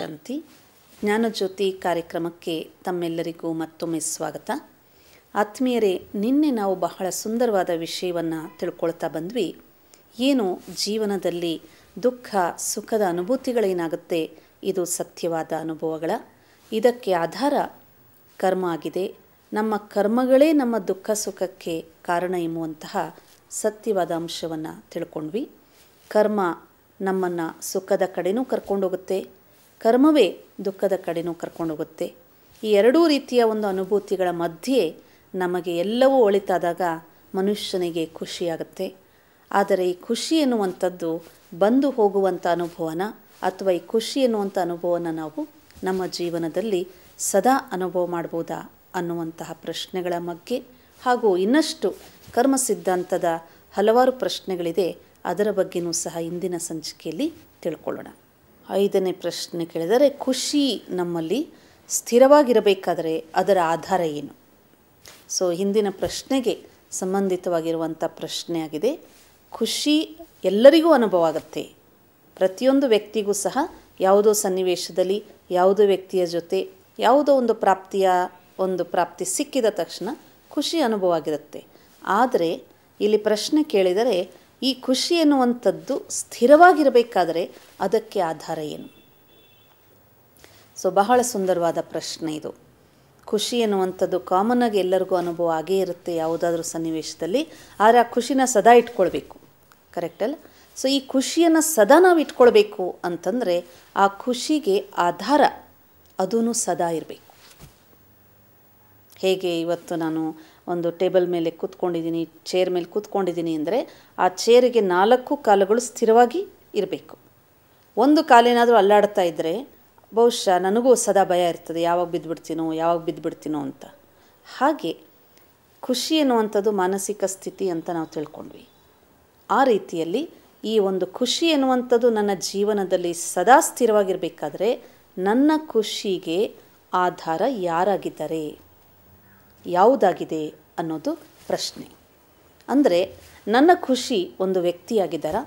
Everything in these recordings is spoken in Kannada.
ಶಾಂತಿ. ಜ್ಞಾನಜ್ಯೋತಿ ಕಾರ್ಯಕ್ರಮಕ್ಕೆ ತಮ್ಮೆಲ್ಲರಿಗೂ ಮತ್ತೊಮ್ಮೆ ಸ್ವಾಗತ. ಆತ್ಮೀಯರೇ, ನಿನ್ನೆ ನಾವು ಬಹಳ ಸುಂದರವಾದ ವಿಷಯವನ್ನು ತಿಳ್ಕೊಳ್ತಾ ಬಂದ್ವಿ. ಏನು ಜೀವನದಲ್ಲಿ ದುಃಖ ಸುಖದ ಅನುಭೂತಿಗಳೇನಾಗುತ್ತೆ, ಇದು ಸತ್ಯವಾದ ಅನುಭವಗಳ. ಇದಕ್ಕೆ ಆಧಾರ ಕರ್ಮ ಆಗಿದೆ. ನಮ್ಮ ಕರ್ಮಗಳೇ ನಮ್ಮ ದುಃಖ ಸುಖಕ್ಕೆ ಕಾರಣ ಎಂಬುವಂತಹ ಸತ್ಯವಾದ ಅಂಶವನ್ನು ತಿಳ್ಕೊಂಡ್ವಿ. ಕರ್ಮ ನಮ್ಮನ್ನು ಸುಖದ ಕಡೆನೂ ಕರ್ಕೊಂಡೋಗುತ್ತೆ, ಕರ್ಮವೇ ದುಃಖದ ಕಡೆನೂ ಕರ್ಕೊಂಡೋಗುತ್ತೆ. ಈ ಎರಡೂ ರೀತಿಯ ಒಂದು ಅನುಭೂತಿಗಳ ಮಧ್ಯೆ ನಮಗೆ ಎಲ್ಲವೂ ಒಳಿತಾದಾಗ ಮನುಷ್ಯನಿಗೆ ಖುಷಿಯಾಗುತ್ತೆ. ಆದರೆ ಈ ಖುಷಿ ಎನ್ನುವಂಥದ್ದು ಬಂದು ಹೋಗುವಂಥ ಅನುಭವನ ಅಥವಾ ಈ ಖುಷಿ ಎನ್ನುವಂಥ ಅನುಭವನ ನಾವು ನಮ್ಮ ಜೀವನದಲ್ಲಿ ಸದಾ ಅನುಭವ ಮಾಡ್ಬೋದಾ ಅನ್ನುವಂತಹ ಪ್ರಶ್ನೆಗಳ ಬಗ್ಗೆ ಹಾಗೂ ಇನ್ನಷ್ಟು ಕರ್ಮ ಸಿದ್ಧಾಂತದ ಹಲವಾರು ಪ್ರಶ್ನೆಗಳಿದೆ. ಅದರ ಬಗ್ಗೆಯೂ ಸಹ ಇಂದಿನ ಸಂಚಿಕೆಯಲ್ಲಿ ತಿಳ್ಕೊಳ್ಳೋಣ. 5ನೇ ಪ್ರಶ್ನೆ ಕೇಳಿದರೆ, ಖುಷಿ ನಮ್ಮಲ್ಲಿ ಸ್ಥಿರವಾಗಿರಬೇಕಾದರೆ ಅದರ ಆಧಾರ ಏನು? ಸೊ ಹಿಂದಿನ ಪ್ರಶ್ನೆಗೆ ಸಂಬಂಧಿತವಾಗಿರುವಂಥ ಪ್ರಶ್ನೆಯಾಗಿದೆ. ಖುಷಿ ಎಲ್ಲರಿಗೂ ಅನುಭವ ಆಗುತ್ತೆ. ಪ್ರತಿಯೊಂದು ವ್ಯಕ್ತಿಗೂ ಸಹ ಯಾವುದೋ ಸನ್ನಿವೇಶದಲ್ಲಿ ಯಾವುದೋ ವ್ಯಕ್ತಿಯ ಜೊತೆ ಯಾವುದೋ ಒಂದು ಪ್ರಾಪ್ತಿ ಸಿಕ್ಕಿದ ತಕ್ಷಣ ಖುಷಿ ಅನುಭವ ಆಗಿರುತ್ತೆ. ಆದರೆ ಇಲ್ಲಿ ಪ್ರಶ್ನೆ ಕೇಳಿದರೆ, ಈ ಖುಷಿ ಎನ್ನುವಂಥದ್ದು ಸ್ಥಿರವಾಗಿರಬೇಕಾದರೆ ಅದಕ್ಕೆ ಆಧಾರ ಏನು? ಸೊ ಬಹಳ ಸುಂದರವಾದ ಪ್ರಶ್ನೆ ಇದು. ಖುಷಿ ಎನ್ನುವಂಥದ್ದು ಕಾಮನ್ನಾಗಿ ಎಲ್ಲರಿಗೂ ಅನುಭವ ಆಗೇ ಇರುತ್ತೆ ಯಾವುದಾದ್ರೂ ಸನ್ನಿವೇಶದಲ್ಲಿ. ಆದರೆ ಆ ಖುಷಿನ ಸದಾ ಇಟ್ಕೊಳ್ಬೇಕು, ಕರೆಕ್ಟ್ ಅಲ್ಲ? ಸೊ ಈ ಖುಷಿಯನ್ನು ಸದಾ ನಾವು ಇಟ್ಕೊಳ್ಬೇಕು ಅಂತಂದರೆ ಆ ಖುಷಿಗೆ ಆಧಾರ ಅದೂ ಸದಾ ಇರಬೇಕು. ಹೇಗೆ ಇವತ್ತು ನಾನು ಒಂದು ಟೇಬಲ್ ಮೇಲೆ ಕೂತ್ಕೊಂಡಿದ್ದೀನಿ, ಚೇರ್ ಮೇಲೆ ಕೂತ್ಕೊಂಡಿದ್ದೀನಿ ಅಂದರೆ ಆ ಚೇರಿಗೆ 4 ಕಾಲುಗಳು ಸ್ಥಿರವಾಗಿ ಇರಬೇಕು. ಒಂದು ಕಾಲೇನಾದರೂ ಅಲ್ಲಾಡ್ತಾ ಇದ್ದರೆ ಬಹುಶಃ ನನಗೂ ಸದಾ ಭಯ ಇರ್ತದೆ, ಯಾವಾಗ ಬಿದ್ದುಬಿಡ್ತೀನೋ ಅಂತ. ಹಾಗೆ ಖುಷಿ ಎನ್ನುವಂಥದ್ದು ಮಾನಸಿಕ ಸ್ಥಿತಿ ಅಂತ ನಾವು ತಿಳ್ಕೊಂಡ್ವಿ. ಆ ರೀತಿಯಲ್ಲಿ ಈ ಒಂದು ಖುಷಿ ಎನ್ನುವಂಥದ್ದು ನನ್ನ ಜೀವನದಲ್ಲಿ ಸದಾ ಸ್ಥಿರವಾಗಿರಬೇಕಾದ್ರೆ ನನ್ನ ಖುಷಿಗೆ ಆಧಾರ ಯಾರಾಗಿದ್ದಾರೆ, ಯಾವುದಾಗಿದೆ ಅನ್ನೋದು ಪ್ರಶ್ನೆ. ಅಂದರೆ ನನ್ನ ಖುಷಿ ಒಂದು ವ್ಯಕ್ತಿಯಾಗಿದ್ದಾರಾ,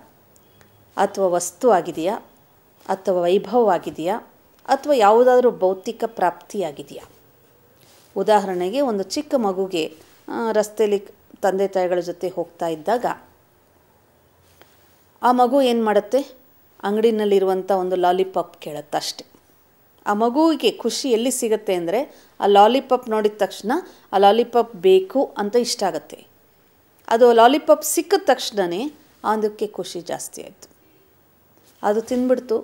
ಅಥವಾ ವಸ್ತು ಆಗಿದೆಯಾ, ಅಥವಾ ವೈಭವವಾಗಿದೆಯಾ, ಅಥವಾ ಯಾವುದಾದ್ರೂ ಭೌತಿಕ ಪ್ರಾಪ್ತಿಯಾಗಿದೆಯಾ? ಉದಾಹರಣೆಗೆ ಒಂದು ಚಿಕ್ಕ ಮಗುಗೆ ರಸ್ತೆಯಲ್ಲಿ ತಂದೆ ತಾಯಿಗಳ ಜೊತೆ ಹೋಗ್ತಾ ಇದ್ದಾಗ ಆ ಮಗು ಏನು ಮಾಡುತ್ತೆ, ಅಂಗಡಿನಲ್ಲಿರುವಂಥ ಒಂದು ಲಾಲಿಪಾಪ್ ಕೇಳುತ್ತೆ ಅಷ್ಟೆ. ಆ ಮಗುವಿಗೆ ಖುಷಿ ಎಲ್ಲಿ ಸಿಗುತ್ತೆ ಅಂದರೆ ಆ ಲಾಲಿಪಾಪ್ ನೋಡಿದ ತಕ್ಷಣ ಆ ಲಾಲಿಪಾಪ್ ಬೇಕು ಅಂತ ಇಷ್ಟ ಆಗುತ್ತೆ. ಅದು ಲಾಲಿಪಾಪ್ ಸಿಕ್ಕಿದ ತಕ್ಷಣವೇ ಅದಕ್ಕೆ ಖುಷಿ ಜಾಸ್ತಿ ಆಯಿತು. ಅದು ತಿಂದ್ಬಿಡ್ತು,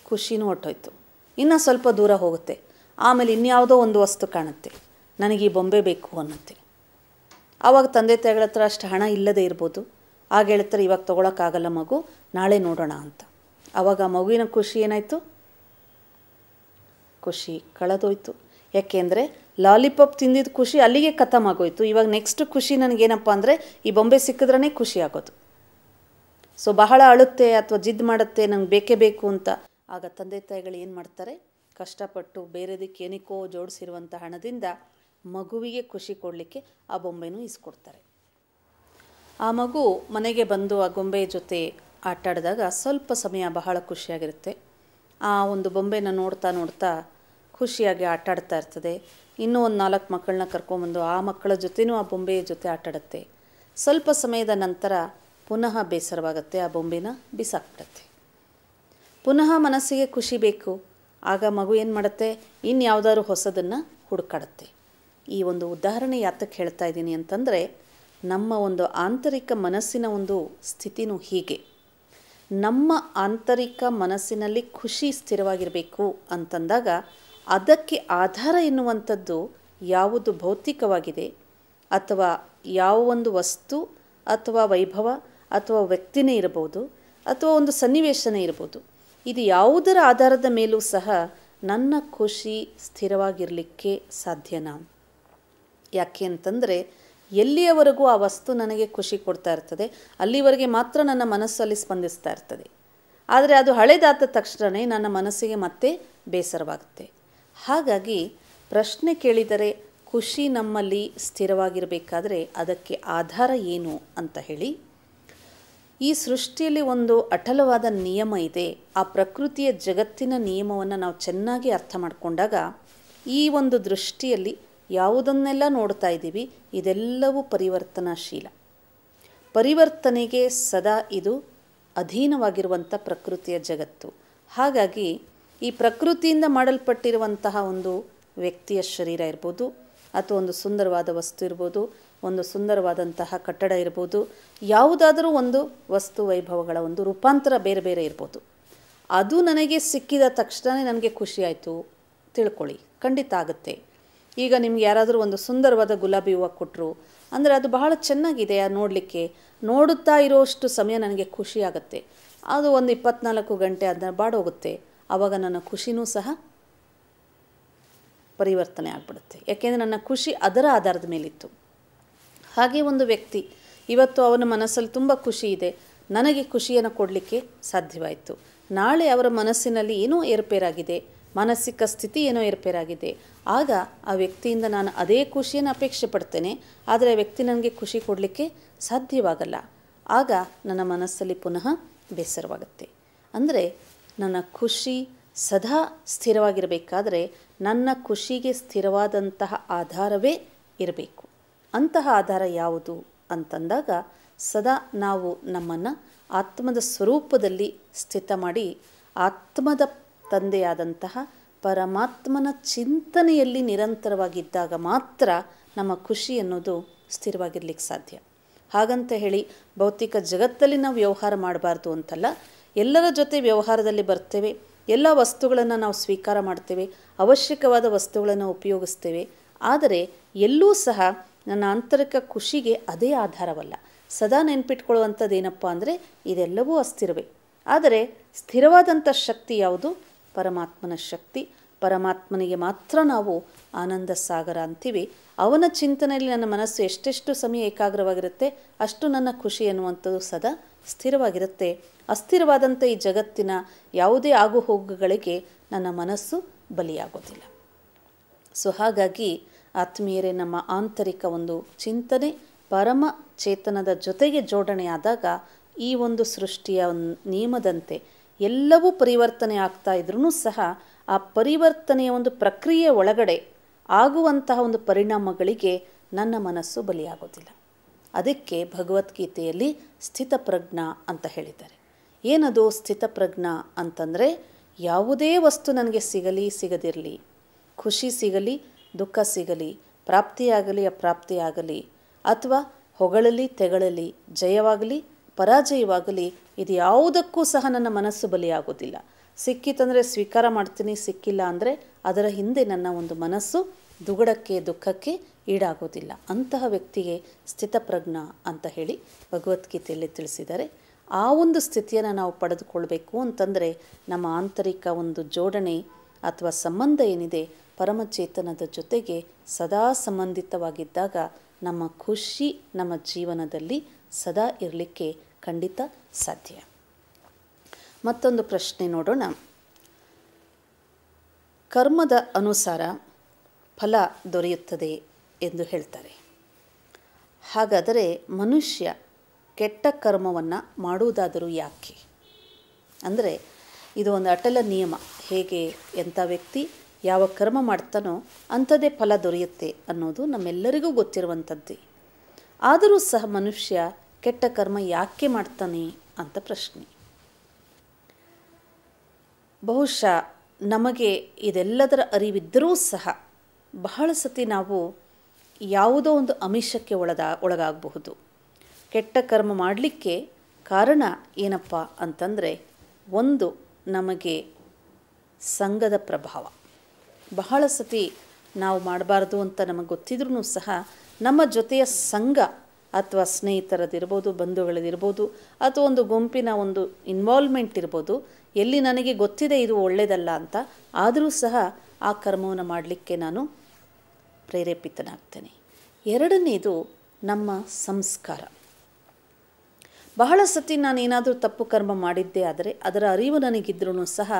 ಖುಷಿನೂ ಹೊಟ್ಟೋಯ್ತು. ಇನ್ನು ಸ್ವಲ್ಪ ದೂರ ಹೋಗುತ್ತೆ, ಆಮೇಲೆ ಇನ್ಯಾವುದೋ ಒಂದು ವಸ್ತು ಕಾಣುತ್ತೆ, ನನಗೆ ಈ ಬೊಂಬೆ ಬೇಕು ಅನ್ನುತ್ತೆ. ಆವಾಗ ತಂದೆ ತಾಯಿಗಳ ಹತ್ರ ಅಷ್ಟು ಹಣ ಇಲ್ಲದೇ ಇರ್ಬೋದು. ಆಗ ಹೇಳ್ತಾರೆ, ಇವಾಗ ತೊಗೊಳಕ್ಕಾಗಲ್ಲ ಮಗು, ನಾಳೆ ನೋಡೋಣ ಅಂತ. ಆವಾಗ ಆ ಮಗುವಿನ ಖುಷಿ ಏನಾಯಿತು? ಖುಷಿ ಕಳೆದೋಯ್ತು. ಯಾಕೆಂದರೆ ಲಾಲಿಪಾಪ್ ತಿಂದಿದ್ದ ಖುಷಿ ಅಲ್ಲಿಗೆ ಖತಮ್ ಆಗೋಯ್ತು. ಇವಾಗ ನೆಕ್ಸ್ಟ್ ಖುಷಿ ನನಗೇನಪ್ಪ ಅಂದರೆ ಈ ಬೊಂಬೆ ಸಿಕ್ಕಿದ್ರೇ ಖುಷಿ ಆಗೋದು. ಸೊ ಬಹಳ ಅಳುತ್ತೆ ಅಥವಾ ಜಿದ್ದು ಮಾಡುತ್ತೆ, ನಂಗೆ ಬೇಕೇ ಬೇಕು ಅಂತ. ಆಗ ತಂದೆ ತಾಯಿಗಳು ಏನು ಮಾಡ್ತಾರೆ, ಕಷ್ಟಪಟ್ಟು ಬೇರೆದಕ್ಕೆ ಏನಕ್ಕೋ ಜೋಡಿಸಿರುವಂಥ ಹಣದಿಂದ ಮಗುವಿಗೆ ಖುಷಿ ಕೊಡಲಿಕ್ಕೆ ಆ ಬೊಂಬೆನೂ ಇಸ್ಕೊಡ್ತಾರೆ. ಆ ಮಗು ಮನೆಗೆ ಬಂದು ಆ ಗೊಂಬೆ ಜೊತೆ ಆಟಾಡಿದಾಗ ಸ್ವಲ್ಪ ಸಮಯ ಬಹಳ ಖುಷಿಯಾಗಿರುತ್ತೆ. ಆ ಒಂದು ಬೊಂಬೆನ ನೋಡ್ತಾ ಖುಷಿಯಾಗಿ ಆಟಾಡ್ತಾ ಇರ್ತದೆ. ಇನ್ನೂ ಒಂದು 4 ಮಕ್ಕಳನ್ನ ಕರ್ಕೊಂಬಂದು ಆ ಮಕ್ಕಳ ಜೊತೆನೂ ಆ ಬೊಂಬೆಯ ಜೊತೆ ಆಟಾಡುತ್ತೆ. ಸ್ವಲ್ಪ ಸಮಯದ ನಂತರ ಪುನಃ ಬೇಸರವಾಗುತ್ತೆ, ಆ ಬೊಂಬೆನ ಬಿಸಾಕ್ಬಿಡುತ್ತೆ. ಪುನಃ ಮನಸ್ಸಿಗೆ ಖುಷಿ ಬೇಕು. ಆಗ ಮಗು ಏನು ಮಾಡುತ್ತೆ, ಇನ್ಯಾವುದಾದ್ರು ಹೊಸದನ್ನು ಹುಡುಕಾಡುತ್ತೆ. ಈ ಒಂದು ಉದಾಹರಣೆ ಯಾತಕ್ಕೆ ಹೇಳ್ತಾ ಇದ್ದೀನಿ ಅಂತಂದರೆ, ನಮ್ಮ ಒಂದು ಆಂತರಿಕ ಮನಸ್ಸಿನ ಒಂದು ಸ್ಥಿತಿನೂ ಹೀಗೆ. ನಮ್ಮ ಆಂತರಿಕ ಮನಸ್ಸಿನಲ್ಲಿ ಖುಷಿ ಸ್ಥಿರವಾಗಿರಬೇಕು ಅಂತಂದಾಗ ಅದಕ್ಕೆ ಆಧಾರ ಎನ್ನುವಂಥದ್ದು ಯಾವುದು ಭೌತಿಕವಾಗಿದೆ, ಅಥವಾ ಯಾವ ಒಂದು ವಸ್ತು ಅಥವಾ ವೈಭವ ಅಥವಾ ವ್ಯಕ್ತಿನೇ ಇರಬಹುದು, ಅಥವಾ ಒಂದು ಸನ್ನಿವೇಶನೇ ಇರ್ಬೋದು. ಇದು ಯಾವುದರ ಆಧಾರದ ಮೇಲೂ ಸಹ ನನ್ನ ಖುಷಿ ಸ್ಥಿರವಾಗಿರಲಿಕ್ಕೆ ಸಾಧ್ಯನಾ? ಯಾಕೆ ಅಂತಂದರೆ ಎಲ್ಲಿಯವರೆಗೂ ಆ ವಸ್ತು ನನಗೆ ಖುಷಿ ಕೊಡ್ತಾ ಇರ್ತದೆ ಅಲ್ಲಿವರೆಗೆ ಮಾತ್ರ ನನ್ನ ಮನಸ್ಸಲ್ಲಿ ಸ್ಪಂದಿಸ್ತಾ ಇರ್ತದೆ. ಆದರೆ ಅದು ಹಳೆದಾದ ತಕ್ಷಣವೇ ನನ್ನ ಮನಸ್ಸಿಗೆ ಮತ್ತೆ ಬೇಸರವಾಗುತ್ತೆ. ಹಾಗಾಗಿ ಪ್ರಶ್ನೆ ಕೇಳಿದರೆ ಖುಷಿ ನಮ್ಮಲ್ಲಿ ಸ್ಥಿರವಾಗಿರಬೇಕಾದ್ರೆ ಅದಕ್ಕೆ ಆಧಾರ ಏನು ಅಂತ ಹೇಳಿ, ಈ ಸೃಷ್ಟಿಯಲ್ಲಿ ಒಂದು ಅಟಲವಾದ ನಿಯಮ ಇದೆ. ಆ ಪ್ರಕೃತಿಯ ಜಗತ್ತಿನ ನಿಯಮವನ್ನು ನಾವು ಚೆನ್ನಾಗಿ ಅರ್ಥ ಮಾಡಿಕೊಂಡಾಗ ಈ ಒಂದು ದೃಷ್ಟಿಯಲ್ಲಿ ಯಾವುದನ್ನೆಲ್ಲ ನೋಡ್ತಾ ಇದ್ದೀವಿ ಇದೆಲ್ಲವೂ ಪರಿವರ್ತನಾಶೀಲ. ಪರಿವರ್ತನೆಗೆ ಸದಾ ಇದು ಅಧೀನವಾಗಿರುವಂಥ ಪ್ರಕೃತಿಯ ಜಗತ್ತು. ಹಾಗಾಗಿ ಈ ಪ್ರಕೃತಿಯಿಂದ ಮಾಡಲ್ಪಟ್ಟಿರುವಂತಹ ಒಂದು ವ್ಯಕ್ತಿಯ ಶರೀರ ಇರ್ಬೋದು, ಅಥವಾ ಒಂದು ಸುಂದರವಾದ ವಸ್ತು ಇರ್ಬೋದು, ಒಂದು ಸುಂದರವಾದಂತಹ ಕಟ್ಟಡ ಇರ್ಬೋದು, ಯಾವುದಾದರೂ ಒಂದು ವಸ್ತು ವೈಭವಗಳ ಒಂದು ರೂಪಾಂತರ ಬೇರೆ ಬೇರೆ ಇರ್ಬೋದು. ಅದು ನನಗೆ ಸಿಕ್ಕಿದ ತಕ್ಷಣ ನನಗೆ ಖುಷಿ ಆಯಿತು ತಿಳ್ಕೊಳ್ಳಿ, ಖಂಡಿತ ಆಗುತ್ತೆ. ಈಗ ನಿಮ್ಗೆ ಯಾರಾದರೂ ಒಂದು ಸುಂದರವಾದ ಗುಲಾಬಿ ಹೂವು ಕೊಟ್ಟರು ಅಂದರೆ ಅದು ಬಹಳ ಚೆನ್ನಾಗಿದೆ ನೋಡಲಿಕ್ಕೆ, ನೋಡುತ್ತಾ ಇರೋಷ್ಟು ಸಮಯ ನನಗೆ ಖುಷಿ ಆಗುತ್ತೆ. ಅದು ಒಂದು 24 ಗಂಟೆ ಅದನ್ನ ಬಾಡೋಗುತ್ತೆ. ಆವಾಗ ನನ್ನ ಖುಷಿನೂ ಸಹ ಪರಿವರ್ತನೆ ಆಗಿಬಿಡುತ್ತೆ. ಯಾಕೆಂದರೆ ನನ್ನ ಖುಷಿ ಅದರ ಆಧಾರದ ಮೇಲಿತ್ತು. ಹಾಗೆ ಒಂದು ವ್ಯಕ್ತಿ ಇವತ್ತು ಅವನ ಮನಸ್ಸಲ್ಲಿ ತುಂಬ ಖುಷಿ ಇದೆ, ನನಗೆ ಖುಷಿಯನ್ನು ಕೊಡಲಿಕ್ಕೆ ಸಾಧ್ಯವಾಯಿತು. ನಾಳೆ ಅವರ ಮನಸ್ಸಿನಲ್ಲಿ ಏನೋ ಏರ್ಪೇರಾಗಿದೆ, ಮಾನಸಿಕ ಸ್ಥಿತಿ ಏನೋ ಏರ್ಪೇರಾಗಿದೆ. ಆಗ ಆ ವ್ಯಕ್ತಿಯಿಂದ ನಾನು ಅದೇ ಖುಷಿಯನ್ನು ಅಪೇಕ್ಷೆ ಪಡ್ತೇನೆ, ಆದರೆ ಆ ವ್ಯಕ್ತಿ ನನಗೆ ಖುಷಿ ಕೊಡಲಿಕ್ಕೆ ಸಾಧ್ಯವಾಗಲ್ಲ. ಆಗ ನನ್ನ ಮನಸ್ಸಲ್ಲಿ ಪುನಃ ಬೇಸರವಾಗುತ್ತೆ. ಅಂದರೆ ನನ್ನ ಖುಷಿ ಸದಾ ಸ್ಥಿರವಾಗಿರಬೇಕಾದರೆ ನನ್ನ ಖುಷಿಗೆ ಸ್ಥಿರವಾದಂತಹ ಆಧಾರವೇ ಇರಬೇಕು. ಅಂತಹ ಆಧಾರ ಯಾವುದು ಅಂತಂದಾಗ ಸದಾ ನಾವು ನಮ್ಮನ್ನು ಆತ್ಮದ ಸ್ವರೂಪದಲ್ಲಿ ಸ್ಥಿತ ಮಾಡಿ ಆತ್ಮದ ತಂದೆಯಾದಂತಹ ಪರಮಾತ್ಮನ ಚಿಂತನೆಯಲ್ಲಿ ನಿರಂತರವಾಗಿದ್ದಾಗ ಮಾತ್ರ ನಮ್ಮ ಖುಷಿ ಅನ್ನೋದು ಸ್ಥಿರವಾಗಿರ್ಲಿಕ್ಕೆ ಸಾಧ್ಯ. ಹಾಗಂತ ಹೇಳಿ ಭೌತಿಕ ಜಗತ್ತಲ್ಲಿ ನಾವು ವ್ಯವಹಾರ ಮಾಡಬಾರ್ದು ಅಂತಲ್ಲ. ಎಲ್ಲರ ಜೊತೆ ವ್ಯವಹಾರದಲ್ಲಿ ಬರ್ತೇವೆ, ಎಲ್ಲ ವಸ್ತುಗಳನ್ನು ನಾವು ಸ್ವೀಕಾರ ಮಾಡ್ತೇವೆ, ಅವಶ್ಯಕವಾದ ವಸ್ತುಗಳನ್ನು ಉಪಯೋಗಿಸ್ತೇವೆ. ಆದರೆ ಎಲ್ಲೂ ಸಹ ನನ್ನ ಆಂತರಿಕ ಖುಷಿಗೆ ಅದೇ ಆಧಾರವಲ್ಲ. ಸದಾ ನೆನ್ಪಿಟ್ಕೊಳ್ಳುವಂಥದ್ದು ಏನಪ್ಪ ಅಂದರೆ ಇದೆಲ್ಲವೂ ಅಸ್ಥಿರವೇ. ಆದರೆ ಸ್ಥಿರವಾದಂಥ ಶಕ್ತಿ ಯಾವುದು? ಪರಮಾತ್ಮನ ಶಕ್ತಿ. ಪರಮಾತ್ಮನಿಗೆ ಮಾತ್ರ ನಾವು ಆನಂದ ಸಾಗರ ಅಂತೀವಿ. ಅವನ ಚಿಂತನೆಯಲ್ಲಿ ನನ್ನ ಮನಸ್ಸು ಎಷ್ಟೆಷ್ಟು ಸಮಯ ಏಕಾಗ್ರವಾಗಿರುತ್ತೆ ಅಷ್ಟು ನನ್ನ ಖುಷಿ ಎನ್ನುವಂಥದ್ದು ಸದಾ ಸ್ಥಿರವಾಗಿರುತ್ತೆ. ಅಸ್ಥಿರವಾದಂಥ ಈ ಜಗತ್ತಿನ ಯಾವುದೇ ಆಗುಹೋಗುಗಳಿಗೆ ನನ್ನ ಮನಸ್ಸು ಬಲಿಯಾಗೋದಿಲ್ಲ. ಸೊ ಹಾಗಾಗಿ ಆತ್ಮೀಯರೇ, ನಮ್ಮ ಆಂತರಿಕ ಒಂದು ಚಿಂತನೆ ಪರಮ ಚೇತನದ ಜೊತೆಗೆ ಜೋಡಣೆಯಾದಾಗ ಈ ಒಂದು ಸೃಷ್ಟಿಯ ನಿಯಮದಂತೆ ಎಲ್ಲವೂ ಪರಿವರ್ತನೆ ಆಗ್ತಾ ಇದ್ರೂ ಸಹ ಆ ಪರಿವರ್ತನೆಯ ಒಂದು ಪ್ರಕ್ರಿಯೆ ಒಳಗಡೆ ಆಗುವಂತಹ ಒಂದು ಪರಿಣಾಮಗಳಿಗೆ ನನ್ನ ಮನಸ್ಸು ಬಲಿಯಾಗೋದಿಲ್ಲ. ಅದಕ್ಕೆ ಭಗವದ್ಗೀತೆಯಲ್ಲಿ ಸ್ಥಿತಪ್ರಜ್ಞ ಅಂತ ಹೇಳಿದ್ದಾರೆ. ಏನದು ಸ್ಥಿತಪ್ರಜ್ಞ ಅಂತಂದರೆ, ಯಾವುದೇ ವಸ್ತು ನನಗೆ ಸಿಗಲಿ ಸಿಗದಿರಲಿ, ಖುಷಿ ಸಿಗಲಿ ದುಃಖ ಸಿಗಲಿ, ಪ್ರಾಪ್ತಿಯಾಗಲಿ ಅಪ್ರಾಪ್ತಿಯಾಗಲಿ, ಅಥವಾ ಹೊಗಳಲಿ ತೆಗಳಲಿ, ಜಯವಾಗಲಿ ಪರಾಜಯವಾಗಲಿ, ಇದು ಯಾವುದಕ್ಕೂ ಸಹ ನನ್ನ ಮನಸ್ಸು ಬಲಿಯಾಗೋದಿಲ್ಲ. ಸಿಕ್ಕಿತಂದರೆ ಸ್ವೀಕಾರ ಮಾಡ್ತೀನಿ, ಸಿಕ್ಕಿಲ್ಲ ಅಂದರೆ ಅದರ ಹಿಂದೆ ನನ್ನ ಒಂದು ಮನಸ್ಸು ದುಗುಡಕ್ಕೆ ದುಃಖಕ್ಕೆ ಈಡಾಗೋದಿಲ್ಲ. ಅಂತಹ ವ್ಯಕ್ತಿಗೆ ಸ್ಥಿತಪ್ರಜ್ಞ ಅಂತ ಹೇಳಿ ಭಗವದ್ಗೀತೆಯಲ್ಲಿ ತಿಳಿಸಿದ್ದಾರೆ. ಆ ಒಂದು ಸ್ಥಿತಿಯನ್ನು ನಾವು ಪಡೆದುಕೊಳ್ಬೇಕು ಅಂತಂದರೆ ನಮ್ಮ ಆಂತರಿಕ ಒಂದು ಜೋಡಣೆ ಅಥವಾ ಸಂಬಂಧ ಏನಿದೆ ಪರಮಚೇತನದ ಜೊತೆಗೆ ಸದಾ ಸಂಬಂಧಿತವಾಗಿದ್ದಾಗ ನಮ್ಮ ಖುಷಿ ನಮ್ಮ ಜೀವನದಲ್ಲಿ ಸದಾ ಇರಲಿಕ್ಕೆ ಖಂಡಿತ ಸಾಧ್ಯ. ಮತ್ತೊಂದು ಪ್ರಶ್ನೆ ನೋಡೋಣ. ಕರ್ಮದ ಅನುಸಾರ ಫಲ ದೊರೆಯುತ್ತದೆ ಎಂದು ಹೇಳ್ತಾರೆ. ಹಾಗಾದರೆ ಮನುಷ್ಯ ಕೆಟ್ಟ ಕರ್ಮವನ್ನು ಮಾಡುವುದಾದರೂ ಯಾಕೆ? ಅಂದರೆ ಇದು ಒಂದು ಅಟಲ ನಿಯಮ. ಹೇಗೆ ಎಂಥ ವ್ಯಕ್ತಿ ಯಾವ ಕರ್ಮ ಮಾಡ್ತಾನೋ ಅಂಥದ್ದೇ ಫಲ ದೊರೆಯುತ್ತೆ ಅನ್ನೋದು ನಮ್ಮೆಲ್ಲರಿಗೂ ಗೊತ್ತಿರುವಂಥದ್ದೇ. ಆದರೂ ಸಹ ಮನುಷ್ಯ ಕೆಟ್ಟ ಕರ್ಮ ಯಾಕೆ ಮಾಡ್ತಾನೆ ಅಂತ ಪ್ರಶ್ನೆ. ಬಹುಶಃ ನಮಗೆ ಇದೆಲ್ಲದರ ಅರಿವಿದ್ದರೂ ಸಹ ಬಹಳ ಸತಿ ನಾವು ಯಾವುದೋ ಒಂದು ಆಮಿಷಕ್ಕೆ ಒಳಗಾಗಬಹುದು. ಕೆಟ್ಟ ಕರ್ಮ ಮಾಡಲಿಕ್ಕೆ ಕಾರಣ ಏನಪ್ಪ ಅಂತಂದರೆ, ಒಂದು ನಮಗೆ ಸಂಘದ ಪ್ರಭಾವ. ಬಹಳ ಸತಿ ನಾವು ಮಾಡಬಾರ್ದು ಅಂತ ನಮಗೆ ಗೊತ್ತಿದ್ರೂ ಸಹ ನಮ್ಮ ಜೊತೆಯ ಸಂಘ ಅಥವಾ ಸ್ನೇಹಿತರದಿರ್ಬೋದು, ಬಂಧುಗಳದಿರ್ಬೋದು, ಅಥವಾ ಒಂದು ಗುಂಪಿನ ಒಂದು ಇನ್ವಾಲ್ವ್ಮೆಂಟ್ ಇರ್ಬೋದು, ಎಲ್ಲಿ ನನಗೆ ಗೊತ್ತಿದೆ ಇದು ಒಳ್ಳೆಯದಲ್ಲ ಅಂತ, ಆದರೂ ಸಹ ಆ ಕರ್ಮವನ್ನು ಮಾಡಲಿಕ್ಕೆ ನಾನು ಪ್ರೇರೇಪಿತನಾಗ್ತೇನೆ. ಎರಡನೇದು ನಮ್ಮ ಸಂಸ್ಕಾರ. ಬಹಳ ಸತಿ ನಾನೇನಾದರೂ ತಪ್ಪು ಕರ್ಮ ಮಾಡಿದ್ದೇ ಆದರೆ ಅದರ ಅರಿವು ನನಗಿದ್ರೂ ಸಹ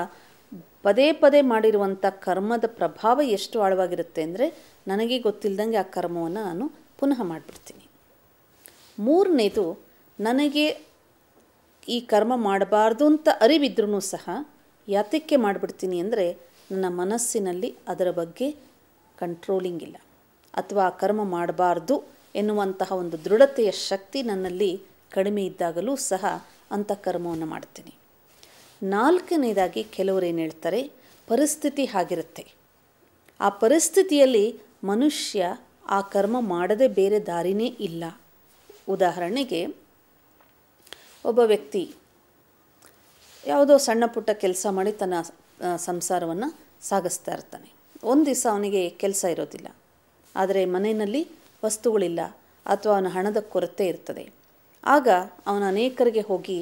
ಪದೇ ಪದೇ ಮಾಡಿರುವಂಥ ಕರ್ಮದ ಪ್ರಭಾವ ಎಷ್ಟು ಆಳವಾಗಿರುತ್ತೆ ಅಂದರೆ ನನಗೆ ಗೊತ್ತಿಲ್ಲದಂಗೆ ಆ ಕರ್ಮವನ್ನು ನಾನು ಪುನಃ ಮಾಡಿಬಿಡ್ತೀನಿ. ಮೂರನೇದು, ನನಗೆ ಈ ಕರ್ಮ ಮಾಡಬಾರ್ದು ಅಂತ ಅರಿವಿದ್ರೂ ಸಹ ಯಾತಕ್ಕೆ ಮಾಡಿಬಿಡ್ತೀನಿ ಅಂದರೆ ನನ್ನ ಮನಸ್ಸಿನಲ್ಲಿ ಅದರ ಬಗ್ಗೆ ಕಂಟ್ರೋಲಿಂಗ್ ಇಲ್ಲ, ಅಥವಾ ಆ ಕರ್ಮ ಮಾಡಬಾರ್ದು ಎನ್ನುವಂತಹ ಒಂದು ದೃಢತೆಯ ಶಕ್ತಿ ನನ್ನಲ್ಲಿ ಕಡಿಮೆ ಇದ್ದಾಗಲೂ ಸಹ ಅಂಥ ಕರ್ಮವನ್ನು ಮಾಡ್ತೀನಿ. ನಾಲ್ಕನೇದಾಗಿ ಕೆಲವರು ಏನು ಹೇಳ್ತಾರೆ, ಪರಿಸ್ಥಿತಿ ಹಾಗಿರುತ್ತೆ, ಆ ಪರಿಸ್ಥಿತಿಯಲ್ಲಿ ಮನುಷ್ಯ ಆ ಕರ್ಮ ಮಾಡದೆ ಬೇರೆ ದಾರಿನೇ ಇಲ್ಲ. ಉದಾಹರಣೆಗೆ, ಒಬ್ಬ ವ್ಯಕ್ತಿ ಯಾವುದೋ ಸಣ್ಣ ಪುಟ್ಟ ಕೆಲಸ ಮಾಡಿ ತನ್ನ ಸಂಸಾರವನ್ನು ಸಾಗಿಸ್ತಾ ಇರ್ತಾನೆ. ಒಂದು ದಿವಸ ಅವನಿಗೆ ಕೆಲಸ ಇರೋದಿಲ್ಲ, ಆದರೆ ಮನೆಯಲ್ಲಿ ವಸ್ತುಗಳಿಲ್ಲ ಅಥವಾ ಅವನ ಹಣದ ಕೊರತೆ ಇರ್ತದೆ. ಆಗ ಅವನು ಅನೇಕರಿಗೆ ಹೋಗಿ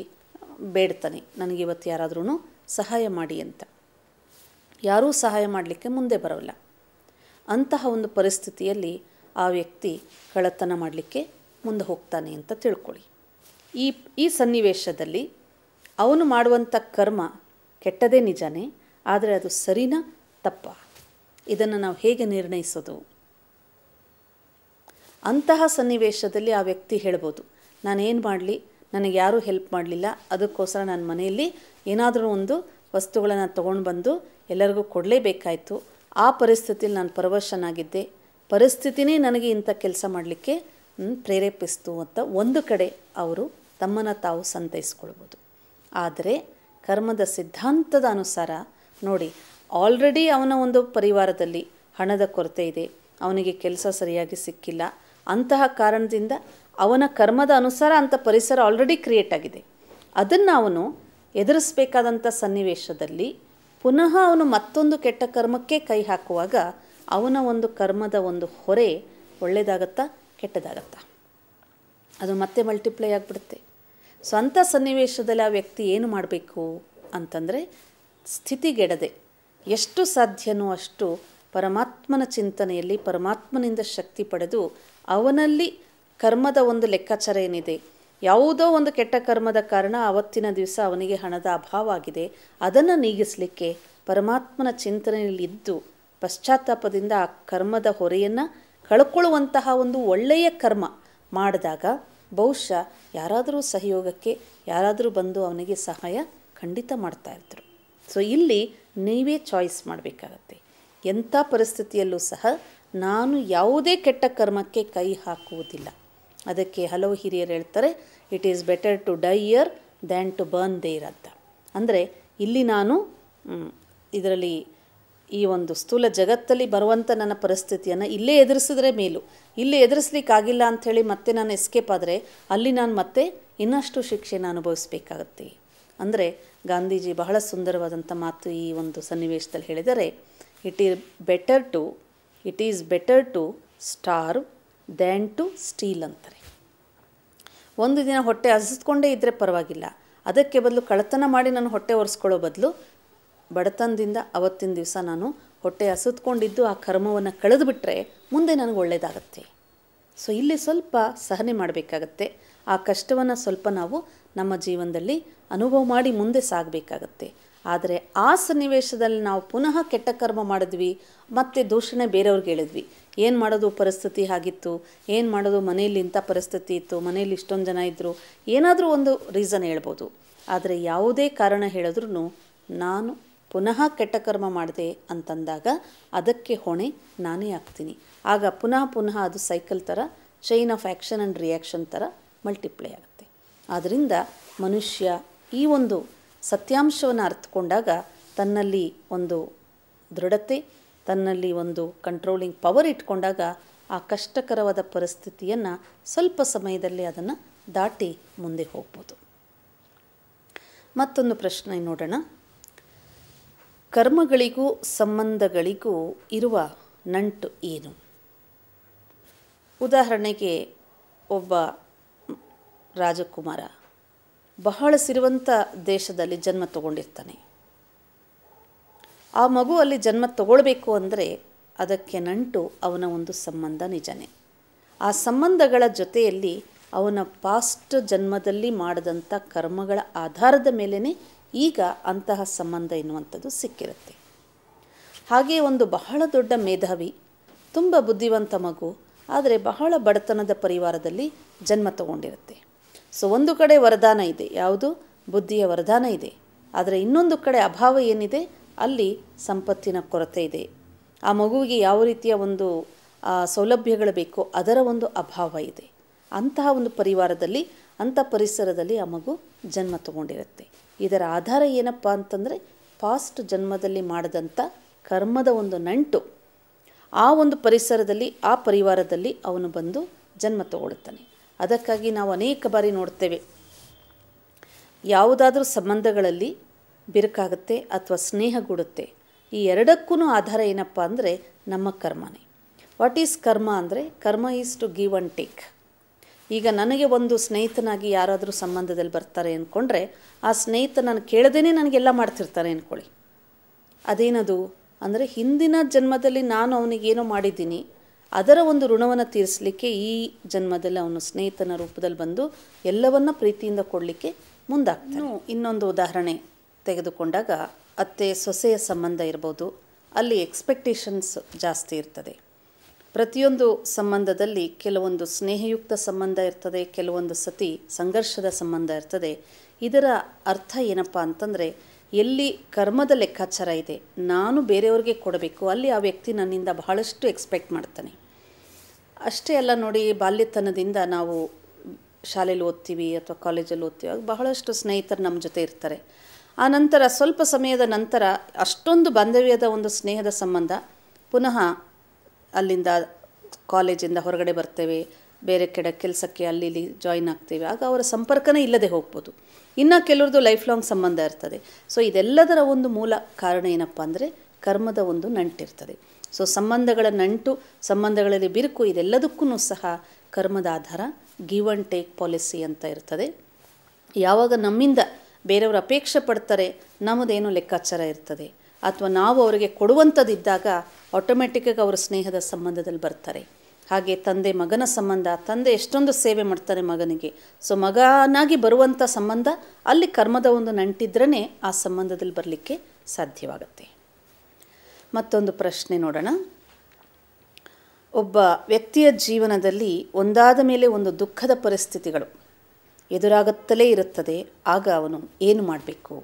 ಬೇಡ್ತಾನೆ, ನನಗೆ ಇವತ್ತು ಯಾರಾದ್ರೂ ಸಹಾಯ ಮಾಡಿ ಅಂತ. ಯಾರೂ ಸಹಾಯ ಮಾಡಲಿಕ್ಕೆ ಮುಂದೆ ಬರೋಲ್ಲ. ಅಂತಹ ಒಂದು ಪರಿಸ್ಥಿತಿಯಲ್ಲಿ ಆ ವ್ಯಕ್ತಿ ಕಳ್ಳತನ ಮಾಡಲಿಕ್ಕೆ ಮುಂದೆ ಹೋಗ್ತಾನೆ ಅಂತ ತಿಳ್ಕೊಳ್ಳಿ. ಈ ಸನ್ನಿವೇಶದಲ್ಲಿ ಅವನು ಮಾಡುವಂಥ ಕರ್ಮ ಕೆಟ್ಟದೇ ನಿಜಾನೇ, ಆದರೆ ಅದು ಸರಿನಾ ತಪ್ಪ, ಇದನ್ನು ನಾವು ಹೇಗೆ ನಿರ್ಣಯಿಸೋದು? ಅಂತಹ ಸನ್ನಿವೇಶದಲ್ಲಿ ಆ ವ್ಯಕ್ತಿ ಹೇಳ್ಬೋದು, ನಾನೇನು ಮಾಡಲಿ, ನನಗೆ ಯಾರೂ ಹೆಲ್ಪ್ ಮಾಡಲಿಲ್ಲ, ಅದಕ್ಕೋಸ್ಕರ ನನ್ನ ಮನೆಯಲ್ಲಿ ಏನಾದರೂ ಒಂದು ವಸ್ತುಗಳನ್ನು ತೊಗೊಂಡು ಬಂದು ಎಲ್ಲರಿಗೂ ಕೊಡಲೇಬೇಕಾಯಿತು. ಆ ಪರಿಸ್ಥಿತಿಯಲ್ಲಿ ನಾನು ಪರವಶನಾಗಿದ್ದೆ, ಪರಿಸ್ಥಿತಿನೇ ನನಗೆ ಇಂಥ ಕೆಲಸ ಮಾಡಲಿಕ್ಕೆ ಪ್ರೇರೇಪಿಸ್ತು ಅಂತ ಒಂದು ಕಡೆ ಅವರು ತಮ್ಮನ್ನು ತಾವು ಸಂತೈಸ್ಕೊಳ್ಬೋದು. ಆದರೆ ಕರ್ಮದ ಸಿದ್ಧಾಂತದ ಅನುಸಾರ ನೋಡಿ, ಆಲ್ರೆಡಿ ಅವನ ಒಂದು ಪರಿವಾರದಲ್ಲಿ ಹಣದ ಕೊರತೆ ಇದೆ, ಅವನಿಗೆ ಕೆಲಸ ಸರಿಯಾಗಿ ಸಿಕ್ಕಿಲ್ಲ, ಅಂತಹ ಕಾರಣದಿಂದ ಅವನ ಕರ್ಮದ ಅನುಸಾರ ಅಂಥ ಪರಿಸರ ಆಲ್ರೆಡಿ ಕ್ರಿಯೇಟ್ ಆಗಿದೆ. ಅದನ್ನು ಅವನು ಎದುರಿಸಬೇಕಾದಂಥ ಸನ್ನಿವೇಶದಲ್ಲಿ ಪುನಃ ಅವನು ಮತ್ತೊಂದು ಕೆಟ್ಟ ಕರ್ಮಕ್ಕೆ ಕೈ ಹಾಕುವಾಗ ಅವನ ಒಂದು ಕರ್ಮದ ಒಂದು ಹೊರೆ ಒಳ್ಳೆಯದಾಗತ್ತಾ ಕೆಟ್ಟದಾಗತ್ತಾ, ಅದು ಮತ್ತೆ ಮಲ್ಟಿಪ್ಲೈ ಆಗಿಬಿಡುತ್ತೆ. ಸೊ ಅಂಥ ಸನ್ನಿವೇಶದಲ್ಲಿ ಆ ವ್ಯಕ್ತಿ ಏನು ಮಾಡಬೇಕು ಅಂತಂದರೆ, ಸ್ಥಿತಿಗೆಡದೆ ಎಷ್ಟು ಸಾಧ್ಯನೋ ಅಷ್ಟು ಪರಮಾತ್ಮನ ಚಿಂತನೆಯಲ್ಲಿ ಪರಮಾತ್ಮನಿಂದ ಶಕ್ತಿ ಪಡೆದು ಅವನಲ್ಲಿ ಕರ್ಮದ ಒಂದು ಲೆಕ್ಕಾಚಾರ ಏನಿದೆ, ಯಾವುದೋ ಒಂದು ಕೆಟ್ಟ ಕರ್ಮದ ಕಾರಣ ಆವತ್ತಿನ ದಿವಸ ಅವನಿಗೆ ಹಣದ ಅಭಾವ ಆಗಿದೆ, ಅದನ್ನು ನೀಗಿಸಲಿಕ್ಕೆ ಪರಮಾತ್ಮನ ಚಿಂತನೆಯಲ್ಲಿ ಇದ್ದು ಪಶ್ಚಾತ್ತಾಪದಿಂದ ಆ ಕರ್ಮದ ಹೊರೆಯನ್ನು ಕಳ್ಕೊಳ್ಳುವಂತಹ ಒಂದು ಒಳ್ಳೆಯ ಕರ್ಮ ಮಾಡಿದಾಗ ಬಹುಶಃ ಯಾರಾದರೂ ಸಹಯೋಗಕ್ಕೆ ಯಾರಾದರೂ ಬಂದು ಅವನಿಗೆ ಸಹಾಯ ಖಂಡಿತ ಮಾಡ್ತಾಯಿದ್ರು. ಸೊ ಇಲ್ಲಿ ನೀವೇ ಚಾಯ್ಸ್ ಮಾಡಬೇಕಾಗತ್ತೆ. ಎಂಥ ಪರಿಸ್ಥಿತಿಯಲ್ಲೂ ಸಹ ನಾನು ಯಾವುದೇ ಕೆಟ್ಟ ಕರ್ಮಕ್ಕೆ ಕೈ ಹಾಕುವುದಿಲ್ಲ. ಅದಕ್ಕೆ ಹಲವು ಹಿರಿಯರು ಹೇಳ್ತಾರೆ, it is better to die here than to burn there ಅಂತ. ಅಂದರೆ ಇಲ್ಲಿ ನಾನು ಇದರಲ್ಲಿ ಈ ಒಂದು ಸ್ಥೂಲ ಜಗತ್ತಲ್ಲಿ ಬರುವಂಥ ನನ್ನ ಪರಿಸ್ಥಿತಿಯನ್ನು ಇಲ್ಲೇ ಎದುರಿಸಿದ್ರೆ ಮೇಲು, ಇಲ್ಲೇ ಎದುರಿಸ್ಲಿಕ್ಕಾಗಿಲ್ಲ ಅಂಥೇಳಿ ಮತ್ತೆ ನಾನು ಎಸ್ಕೇಪ್ ಆದರೆ ಅಲ್ಲಿ ನಾನು ಮತ್ತೆ ಇನ್ನಷ್ಟು ಶಿಕ್ಷೆನ ಅನುಭವಿಸಬೇಕಾಗತ್ತೆ. ಅಂದರೆ ಗಾಂಧೀಜಿ ಬಹಳ ಸುಂದರವಾದಂಥ ಮಾತು ಈ ಒಂದು ಸನ್ನಿವೇಶದಲ್ಲಿ ಹೇಳಿದರೆ, it is better to starve than to steal ಅಂತಾರೆ. ಒಂದು ದಿನ ಹೊಟ್ಟೆ ಹಸಿದ್ಕೊಂಡೇ ಇದ್ದರೆ ಪರವಾಗಿಲ್ಲ, ಅದಕ್ಕೆ ಬದಲು ಕಳ್ಳತನ ಮಾಡಿ ನಾನು ಹೊಟ್ಟೆ ಒರೆಸ್ಕೊಳ್ಳೋ ಬದಲು ಬಡತನದಿಂದ ಅವತ್ತಿನ ದಿವಸ ನಾನು ಹೊಟ್ಟೆ ಹಸಿದ್ಕೊಂಡಿದ್ದು ಆ ಕರ್ಮವನ್ನು ಕಳೆದುಬಿಟ್ರೆ ಮುಂದೆ ನನಗೆ ಒಳ್ಳೆಯದಾಗತ್ತೆ. ಸೊ ಇಲ್ಲಿ ಸ್ವಲ್ಪ ಸಹನೆ ಮಾಡಬೇಕಾಗತ್ತೆ. ಆ ಕಷ್ಟವನ್ನು ಸ್ವಲ್ಪ ನಾವು ನಮ್ಮ ಜೀವನದಲ್ಲಿ ಅನುಭವ ಮಾಡಿ ಮುಂದೆ ಸಾಗಬೇಕಾಗತ್ತೆ. ಆದರೆ ಆ ಸನ್ನಿವೇಶದಲ್ಲಿ ನಾವು ಪುನಃ ಕೆಟ್ಟ ಕರ್ಮ ಮಾಡಿದ್ವಿ, ಮತ್ತು ದೂಷಣೆ ಬೇರೆಯವ್ರಿಗೆ ಹೇಳಿದ್ವಿ, ಏನು ಮಾಡೋದು, ಪರಿಸ್ಥಿತಿ ಆಗಿತ್ತು, ಏನು ಮಾಡೋದು, ಮನೆಯಲ್ಲಿ ಇಂಥ ಪರಿಸ್ಥಿತಿ ಇತ್ತು, ಮನೆಯಲ್ಲಿ ಇಷ್ಟೊಂದು ಜನ ಇದ್ದರು, ಏನಾದರೂ ಒಂದು ರೀಸನ್ ಹೇಳ್ಬೋದು. ಆದರೆ ಯಾವುದೇ ಕಾರಣ ಹೇಳಿದ್ರೂ ನಾನು ಪುನಃ ಕೆಟ್ಟ ಕರ್ಮ ಮಾಡಿದೆ ಅಂತಂದಾಗ ಅದಕ್ಕೆ ಹೊಣೆ ನಾನೇ ಆಗ್ತೀನಿ. ಆಗ ಪುನಃ ಅದು ಸೈಕಲ್ ಥರ, chain of action and reaction ಥರ ಮಲ್ಟಿಪ್ಲೈ ಆಗುತ್ತೆ. ಆದ್ದರಿಂದ ಮನುಷ್ಯ ಈ ಒಂದು ಸತ್ಯಾಂಶವನ್ನು ಅರ್ಥಕೊಂಡಾಗ ತನ್ನಲ್ಲಿ ಒಂದು ದೃಢತೆ, ತನ್ನಲ್ಲಿ ಒಂದು ಕಂಟ್ರೋಲಿಂಗ್ ಪವರ್ ಇಟ್ಕೊಂಡಾಗ ಆ ಕಷ್ಟಕರವಾದ ಪರಿಸ್ಥಿತಿಯನ್ನು ಸ್ವಲ್ಪ ಸಮಯದಲ್ಲಿ ಅದನ್ನು ದಾಟಿ ಮುಂದೆ ಹೋಗ್ಬೋದು. ಮತ್ತೊಂದು ಪ್ರಶ್ನೆ ನೋಡೋಣ. ಕರ್ಮಗಳಿಗೂ ಸಂಬಂಧಗಳಿಗೂ ಇರುವ ನಂಟು ಏನು? ಉದಾಹರಣೆಗೆ ಒಬ್ಬ ರಾಜಕುಮಾರ ಬಹಳ ಸಿರಿವಂತ ದೇಶದಲ್ಲಿ ಜನ್ಮ ತಗೊಂಡಿರ್ತಾನೆ. ಆ ಮಗು ಅಲ್ಲಿ ಜನ್ಮ ತಗೊಳ್ಬೇಕು ಅಂದರೆ ಅದಕ್ಕೆ ನಂಟು ಅವನ ಒಂದು ಸಂಬಂಧ ನಿಜನೇ. ಆ ಸಂಬಂಧಗಳ ಜೊತೆಯಲ್ಲಿ ಅವನ ಪಾಸ್ಟ್ ಜನ್ಮದಲ್ಲಿ ಮಾಡಿದಂಥ ಕರ್ಮಗಳ ಆಧಾರದ ಮೇಲೇ ಈಗ ಅಂತಹ ಸಂಬಂಧ ಎನ್ನುವಂಥದ್ದು ಸಿಕ್ಕಿರುತ್ತೆ. ಹಾಗೆ ಒಂದು ಬಹಳ ದೊಡ್ಡ ಮೇಧಾವಿ, ತುಂಬ ಬುದ್ಧಿವಂತ ಮಗು, ಆದರೆ ಬಹಳ ಬಡತನದ ಪರಿವಾರದಲ್ಲಿ ಜನ್ಮ ತಗೊಂಡಿರುತ್ತೆ. ಸೊ ಒಂದು ಕಡೆ ವರದಾನ ಇದೆ, ಯಾವುದು? ಬುದ್ಧಿಯ ವರದಾನ ಇದೆ. ಆದರೆ ಇನ್ನೊಂದು ಕಡೆ ಅಭಾವ ಏನಿದೆ, ಅಲ್ಲಿ ಸಂಪತ್ತಿನ ಕೊರತೆ ಇದೆ. ಆ ಮಗುವಿಗೆ ಯಾವ ರೀತಿಯ ಒಂದು ಸೌಲಭ್ಯಗಳು ಬೇಕೋ ಅದರ ಒಂದು ಅಭಾವ ಇದೆ. ಅಂತಹ ಒಂದು ಪರಿವಾರದಲ್ಲಿ, ಅಂಥ ಪರಿಸರದಲ್ಲಿ ಆ ಮಗು ಜನ್ಮ ತಗೊಂಡಿರುತ್ತೆ. ಇದರ ಆಧಾರ ಏನಪ್ಪ ಅಂತಂದರೆ ಪಾಸ್ಟ್ ಜನ್ಮದಲ್ಲಿ ಮಾಡಿದಂಥ ಕರ್ಮದ ಒಂದು ನಂಟು ಆ ಒಂದು ಪರಿಸರದಲ್ಲಿ, ಆ ಪರಿವಾರದಲ್ಲಿ ಅವನು ಬಂದು ಜನ್ಮ ತಗೊಳ್ತಾನೆ. ಅದಕ್ಕಾಗಿ ನಾವು ಅನೇಕ ಬಾರಿ ನೋಡ್ತೇವೆ, ಯಾವುದಾದ್ರೂ ಸಂಬಂಧಗಳಲ್ಲಿ ಬಿರುಕಾಗುತ್ತೆ ಅಥವಾ ಸ್ನೇಹಗೂಡುತ್ತೆ. ಈ ಎರಡಕ್ಕೂ ಆಧಾರ ಏನಪ್ಪ ಅಂದರೆ ನಮ್ಮ ಕರ್ಮನೇ. ವಾಟ್ ಈಸ್ ಕರ್ಮ ಅಂದರೆ, karma is to give and take. ಈಗ ನನಗೆ ಒಂದು ಸ್ನೇಹಿತನಾಗಿ ಯಾರಾದರೂ ಸಂಬಂಧದಲ್ಲಿ ಬರ್ತಾರೆ ಅಂದ್ಕೊಂಡ್ರೆ, ಆ ಸ್ನೇಹಿತ ನಾನು ಕೇಳದೇನೆ ನನಗೆಲ್ಲ ಮಾಡ್ತಿರ್ತಾರೆ ಅಂದ್ಕೊಳ್ಳಿ. ಅದೇನದು ಅಂದರೆ, ಹಿಂದಿನ ಜನ್ಮದಲ್ಲಿ ನಾನು ಅವನಿಗೇನೋ ಮಾಡಿದ್ದೀನಿ, ಅದರ ಒಂದು ಋಣವನ್ನು ತೀರಿಸಲಿಕ್ಕೆ ಈ ಜನ್ಮದಲ್ಲಿ ಅವನು ಸ್ನೇಹಿತನ ರೂಪದಲ್ಲಿ ಬಂದು ಎಲ್ಲವನ್ನ ಪ್ರೀತಿಯಿಂದ ಕೊಡಲಿಕ್ಕೆ ಮುಂದಾಗ್ತಾನೆ. ಇನ್ನೊಂದು ಉದಾಹರಣೆ ತೆಗೆದುಕೊಂಡಾಗ, ಅತ್ತೆ ಸೊಸೆಯ ಸಂಬಂಧ ಇರ್ಬೋದು. ಅಲ್ಲಿ ಎಕ್ಸ್ಪೆಕ್ಟೇಷನ್ಸ್ ಜಾಸ್ತಿ ಇರ್ತದೆ. ಪ್ರತಿಯೊಂದು ಸಂಬಂಧದಲ್ಲಿ ಕೆಲವೊಂದು ಸ್ನೇಹಯುಕ್ತ ಸಂಬಂಧ ಇರ್ತದೆ, ಕೆಲವೊಂದು ಸತಿ ಸಂಘರ್ಷದ ಸಂಬಂಧ ಇರ್ತದೆ. ಇದರ ಅರ್ಥ ಏನಪ್ಪ ಅಂತಂದರೆ, ಎಲ್ಲಿ ಕರ್ಮದ ಲೆಕ್ಕಾಚಾರ ಇದೆ, ನಾನು ಬೇರೆಯವ್ರಿಗೆ ಕೊಡಬೇಕು, ಅಲ್ಲಿ ಆ ವ್ಯಕ್ತಿ ನನ್ನಿಂದ ಬಹಳಷ್ಟು ಎಕ್ಸ್ಪೆಕ್ಟ್ ಮಾಡ್ತಾನೆ. ಅಷ್ಟೇ ಅಲ್ಲ ನೋಡಿ, ಬಾಲ್ಯತನದಿಂದ ನಾವು ಶಾಲೆಯಲ್ಲಿ ಓದ್ತೀವಿ ಅಥವಾ ಕಾಲೇಜಲ್ಲಿ ಓದ್ತೀವಿ, ಆಗ ಬಹಳಷ್ಟು ಸ್ನೇಹಿತರು ನಮ್ಮ ಜೊತೆ ಇರ್ತಾರೆ. ಆ ನಂತರ ಸ್ವಲ್ಪ ಸಮಯದ ನಂತರ ಅಷ್ಟೊಂದು ಬಾಂಧವ್ಯದ ಒಂದು ಸ್ನೇಹದ ಸಂಬಂಧ ಪುನಃ ಅಲ್ಲಿಂದ ಕಾಲೇಜಿಂದ ಹೊರಗಡೆ ಬರ್ತೇವೆ, ಬೇರೆ ಕಡೆ ಕೆಲಸಕ್ಕೆ ಅಲ್ಲಿ ಇಲ್ಲಿ ಜಾಯಿನ್ ಆಗ್ತೇವೆ. ಆಗ ಅವರ ಸಂಪರ್ಕನೇ ಇಲ್ಲದೆ ಹೋಗ್ಬೋದು. ಇನ್ನು ಕೆಲವ್ರದ್ದು ಲೈಫ್ ಲಾಂಗ್ ಸಂಬಂಧ ಇರ್ತದೆ. ಸೊ ಇದೆಲ್ಲದರ ಒಂದು ಮೂಲ ಕಾರಣ ಏನಪ್ಪ ಅಂದರೆ ಕರ್ಮದ ಒಂದು ನಂಟಿರ್ತದೆ. ಸೊ ಸಂಬಂಧಗಳ ನಂಟು, ಸಂಬಂಧಗಳಲ್ಲಿ ಬಿರುಕು, ಇದೆಲ್ಲದಕ್ಕೂ ಸಹ ಕರ್ಮದ ಆಧಾರ ಗಿವ್ ಆ್ಯಂಡ್ ಟೇಕ್ ಪಾಲಿಸಿ ಅಂತ ಇರ್ತದೆ. ಯಾವಾಗ ನಮ್ಮಿಂದ ಬೇರೆಯವರು ಅಪೇಕ್ಷೆ ಪಡ್ತಾರೆ, ನಮ್ಮದೇನೋ ಲೆಕ್ಕಾಚಾರ ಇರ್ತದೆ, ಅಥವಾ ನಾವು ಅವರಿಗೆ ಕೊಡುವಂಥದ್ದಿದ್ದಾಗ ಆಟೋಮೆಟಿಕ್ಕಾಗಿ ಅವರ ಸ್ನೇಹದ ಸಂಬಂಧದಲ್ಲಿ ಬರ್ತಾರೆ. ಹಾಗೆ ತಂದೆ ಮಗನ ಸಂಬಂಧ, ತಂದೆ ಎಷ್ಟೊಂದು ಸೇವೆ ಮಾಡ್ತಾರೆ ಮಗನಿಗೆ. ಸೊ ಮಗನಾಗಿ ಬರುವಂಥ ಸಂಬಂಧ, ಅಲ್ಲಿ ಕರ್ಮದ ಒಂದು ನಂಟಿದ್ರೇ ಆ ಸಂಬಂಧದಲ್ಲಿ ಬರಲಿಕ್ಕೆ ಸಾಧ್ಯವಾಗುತ್ತೆ. ಮತ್ತೊಂದು ಪ್ರಶ್ನೆ ನೋಡೋಣ. ಒಬ್ಬ ವ್ಯಕ್ತಿಯ ಜೀವನದಲ್ಲಿ ಒಂದಾದ ಮೇಲೆ ಒಂದು ದುಃಖದ ಪರಿಸ್ಥಿತಿಗಳು ಎದುರಾಗುತ್ತಲೇ ಇರುತ್ತದೆ. ಆಗ ಅವನು ಏನು ಮಾಡಬೇಕು?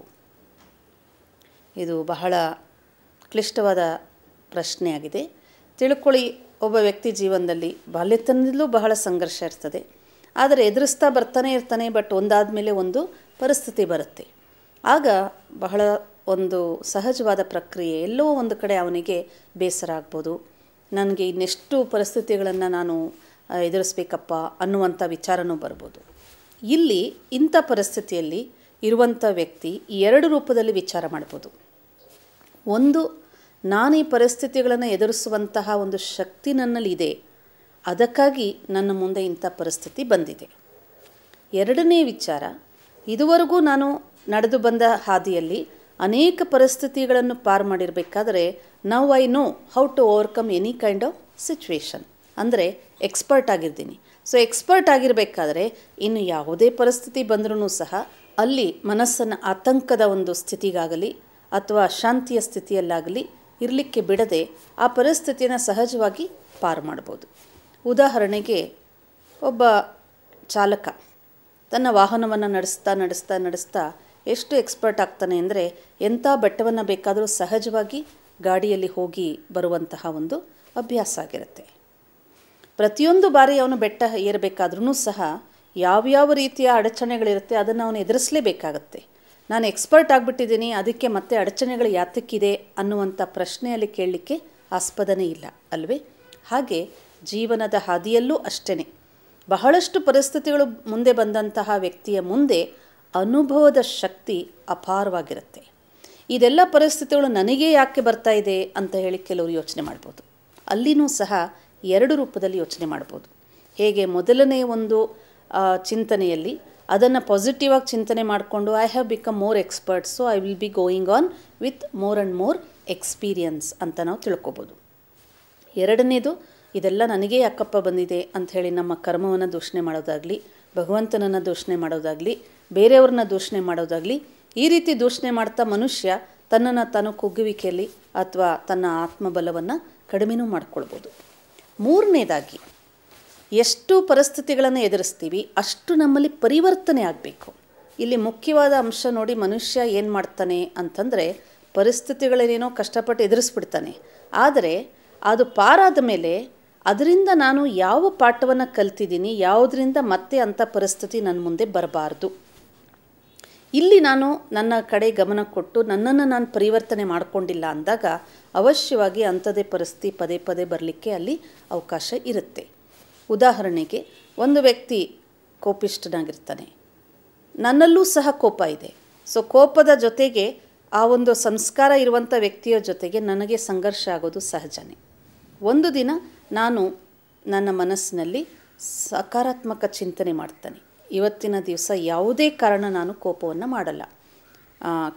ಇದು ಬಹಳ ಕ್ಲಿಷ್ಟವಾದ ಪ್ರಶ್ನೆಯಾಗಿದೆ. ತಿಳ್ಕೊಳ್ಳಿ, ಒಬ್ಬ ವ್ಯಕ್ತಿ ಜೀವನದಲ್ಲಿ ಬಾಲ್ಯತನದಲ್ಲೂ ಬಹಳ ಸಂಘರ್ಷ ಇರ್ತದೆ. ಆದರೆ ಎದುರಿಸ್ತಾ ಬರ್ತಾನೆ ಇರ್ತಾನೆ. ಬಟ್ ಒಂದಾದ ಮೇಲೆ ಒಂದು ಪರಿಸ್ಥಿತಿ ಬರುತ್ತೆ. ಆಗ ಬಹಳ ಒಂದು ಸಹಜವಾದ ಪ್ರಕ್ರಿಯೆ, ಎಲ್ಲೋ ಒಂದು ಕಡೆ ಅವನಿಗೆ ಬೇಸರ ಆಗ್ಬೋದು. ನನಗೆ ಇನ್ನೆಷ್ಟು ಪರಿಸ್ಥಿತಿಗಳನ್ನು ನಾನು ಎದುರಿಸ್ಬೇಕಪ್ಪ ಅನ್ನುವಂಥ ವಿಚಾರನೂ ಬರ್ಬೋದು. ಇಲ್ಲಿ ಇಂಥ ಪರಿಸ್ಥಿತಿಯಲ್ಲಿ ಇರುವಂಥ ವ್ಯಕ್ತಿ ಎರಡು ರೂಪದಲ್ಲಿ ವಿಚಾರ ಮಾಡ್ಬೋದು. ಒಂದು, ನಾನು ಈ ಪರಿಸ್ಥಿತಿಗಳನ್ನು ಎದುರಿಸುವಂತಹ ಒಂದು ಶಕ್ತಿ ನನ್ನಲ್ಲಿದೆ, ಅದಕ್ಕಾಗಿ ನನ್ನ ಮುಂದೆ ಇಂಥ ಪರಿಸ್ಥಿತಿ ಬಂದಿದೆ. ಎರಡನೇ ವಿಚಾರ, ಇದುವರೆಗೂ ನಾನು ನಡೆದು ಬಂದ ಹಾದಿಯಲ್ಲಿ ಅನೇಕ ಪರಿಸ್ಥಿತಿಗಳನ್ನು ಪಾರು ಮಾಡಿರಬೇಕಾದ್ರೆ now I know how to overcome any kind of situation. ಅಂದರೆ ಎಕ್ಸ್ಪರ್ಟ್ ಆಗಿರ್ತೀನಿ. ಸೊ ಎಕ್ಸ್ಪರ್ಟ್ ಆಗಿರಬೇಕಾದ್ರೆ ಇನ್ನು ಯಾವುದೇ ಪರಿಸ್ಥಿತಿ ಬಂದ್ರೂ ಸಹ ಅಲ್ಲಿ ಮನಸ್ಸನ್ನು ಆತಂಕದ ಒಂದು ಸ್ಥಿತಿಗಾಗಲಿ ಅಥವಾ ಶಾಂತಿಯ ಸ್ಥಿತಿಯಲ್ಲಾಗಲಿ ಇರಲಿಕ್ಕೆ ಬಿಡದೆ ಆ ಪರಿಸ್ಥಿತಿಯನ್ನು ಸಹಜವಾಗಿ ಪಾರು ಮಾಡ್ಬೋದು. ಉದಾಹರಣೆಗೆ, ಒಬ್ಬ ಚಾಲಕ ತನ್ನ ವಾಹನವನ್ನು ನಡೆಸ್ತಾ ಎಷ್ಟು ಎಕ್ಸ್ಪರ್ಟ್ ಆಗ್ತಾನೆ ಅಂದರೆ, ಎಂಥ ಬೆಟ್ಟವನ್ನು ಬೇಕಾದರೂ ಸಹಜವಾಗಿ ಗಾಡಿಯಲ್ಲಿ ಹೋಗಿ ಬರುವಂತಹ ಒಂದು ಅಭ್ಯಾಸ ಆಗಿರುತ್ತೆ. ಪ್ರತಿಯೊಂದು ಬಾರಿ ಅವನು ಬೆಟ್ಟ ಏರಬೇಕಾದ್ರೂ ಸಹ ಯಾವ್ಯಾವ ರೀತಿಯ ಅಡಚಣೆಗಳಿರುತ್ತೆ ಅದನ್ನು ಅವನು ಎದುರಿಸಲೇಬೇಕಾಗತ್ತೆ. ನಾನು ಎಕ್ಸ್ಪರ್ಟ್ ಆಗಿಬಿಟ್ಟಿದ್ದೀನಿ, ಅದಕ್ಕೆ ಮತ್ತೆ ಅಡಚಣೆಗಳು ಯಾತಕ್ಕಿದೆ ಅನ್ನುವಂಥ ಪ್ರಶ್ನೆಯಲ್ಲಿ ಕೇಳಲಿಕ್ಕೆ ಆಸ್ಪದನೇ ಇಲ್ಲ ಅಲ್ವೇ? ಹಾಗೆ ಜೀವನದ ಹಾದಿಯಲ್ಲೂ ಅಷ್ಟೇ, ಬಹಳಷ್ಟು ಪರಿಸ್ಥಿತಿಗಳು ಮುಂದೆ ಬಂದಂತಹ ವ್ಯಕ್ತಿಯ ಮುಂದೆ ಅನುಭವದ ಶಕ್ತಿ ಅಪಾರವಾಗಿರುತ್ತೆ. ಇದೆಲ್ಲ ಪರಿಸ್ಥಿತಿಗಳು ನನಗೇ ಯಾಕೆ ಬರ್ತಾ ಇದೆ ಅಂತ ಹೇಳಿ ಕೆಲವರು ಯೋಚನೆ ಮಾಡ್ಬೋದು. ಅಲ್ಲಿನೂ ಸಹ ಎರಡು ರೂಪದಲ್ಲಿ ಯೋಚನೆ ಮಾಡ್ಬೋದು. ಹೇಗೆ ಮೊದಲನೇ ಒಂದು ಚಿಂತನೆಯಲ್ಲಿ ಅದನ್ನು ಪಾಸಿಟಿವ್ ಆಗಿ ಚಿಂತನೆ ಮಾಡಿಕೊಂಡು I have become more expert, so I will be going on with more and more experience ಅಂತ ನಾವು ತಿಳ್ಕೊಬೋದು. ಎರಡನೇದು, ಇದೆಲ್ಲ ನನಗೇ ಯಾಕಪ್ಪ ಬಂದಿದೆ ಅಂಥೇಳಿ ನಮ್ಮ ಕರ್ಮವನ್ನು ದೂಷಣೆ ಮಾಡೋದಾಗಲಿ, ಭಗವಂತನನ್ನು ದೂಷಣೆ ಮಾಡೋದಾಗಲಿ, ಬೇರೆಯವ್ರನ್ನ ದೂಷಣೆ ಮಾಡೋದಾಗಲಿ, ಈ ರೀತಿ ದೂಷಣೆ ಮಾಡ್ತಾ ಮನುಷ್ಯ ತನ್ನನ್ನು ತಾನು ಕುಗ್ಗುವಿಕೆಯಲ್ಲಿ ಅಥವಾ ತನ್ನ ಆತ್ಮಬಲವನ್ನು ಕಡಿಮೆನೂ ಮಾಡ್ಕೊಳ್ಬೋದು. ಮೂರನೇದಾಗಿ, ಎಷ್ಟು ಪರಿಸ್ಥಿತಿಗಳನ್ನು ಎದುರಿಸ್ತೀವಿ ಅಷ್ಟು ನಮ್ಮಲ್ಲಿ ಪರಿವರ್ತನೆ ಆಗಬೇಕು. ಇಲ್ಲಿ ಮುಖ್ಯವಾದ ಅಂಶ ನೋಡಿ, ಮನುಷ್ಯ ಏನು ಮಾಡ್ತಾನೆ ಅಂತಂದರೆ ಪರಿಸ್ಥಿತಿಗಳೇನೇನೋ ಕಷ್ಟಪಟ್ಟು ಎದುರಿಸ್ಬಿಡ್ತಾನೆ. ಆದರೆ ಅದು ಪಾರಾದ ಮೇಲೆ ಅದರಿಂದ ನಾನು ಯಾವ ಪಾಠವನ್ನು ಕಲ್ತಿದ್ದೀನಿ, ಯಾವುದರಿಂದ ಮತ್ತೆ ಅಂಥ ಪರಿಸ್ಥಿತಿ ನನ್ನ ಮುಂದೆ ಬರಬಾರ್ದು, ಇಲ್ಲಿ ನಾನು ನನ್ನ ಕಡೆ ಗಮನ ಕೊಟ್ಟು ನನ್ನನ್ನು ನಾನು ಪರಿವರ್ತನೆ ಮಾಡಿಕೊಂಡಿಲ್ಲ ಅಂದಾಗ ಅವಶ್ಯವಾಗಿ ಅಂಥದ್ದೇ ಪರಿಸ್ಥಿತಿ ಪದೇ ಪದೇ ಬರಲಿಕ್ಕೆ ಅಲ್ಲಿ ಅವಕಾಶ ಇರುತ್ತೆ. ಉದಾಹರಣೆಗೆ, ಒಂದು ವ್ಯಕ್ತಿ ಕೋಪಿಷ್ಠನಾಗಿರ್ತಾನೆ, ನನ್ನಲ್ಲೂ ಸಹ ಕೋಪ ಇದೆ. ಸೊ ಕೋಪದ ಜೊತೆಗೆ ಆ ಒಂದು ಸಂಸ್ಕಾರ ಇರುವಂಥ ವ್ಯಕ್ತಿಯ ಜೊತೆಗೆ ನನಗೆ ಸಂಘರ್ಷ ಆಗೋದು ಸಹಜನೇ. ಒಂದು ದಿನ ನಾನು ನನ್ನ ಮನಸ್ಸಿನಲ್ಲಿ ಸಕಾರಾತ್ಮಕ ಚಿಂತನೆ ಮಾಡ್ತೇನೆ. ಇವತ್ತಿನ ದಿವಸ ಯಾವುದೇ ಕಾರಣ ನಾನು ಕೋಪವನ್ನು ಮಾಡಲ್ಲ.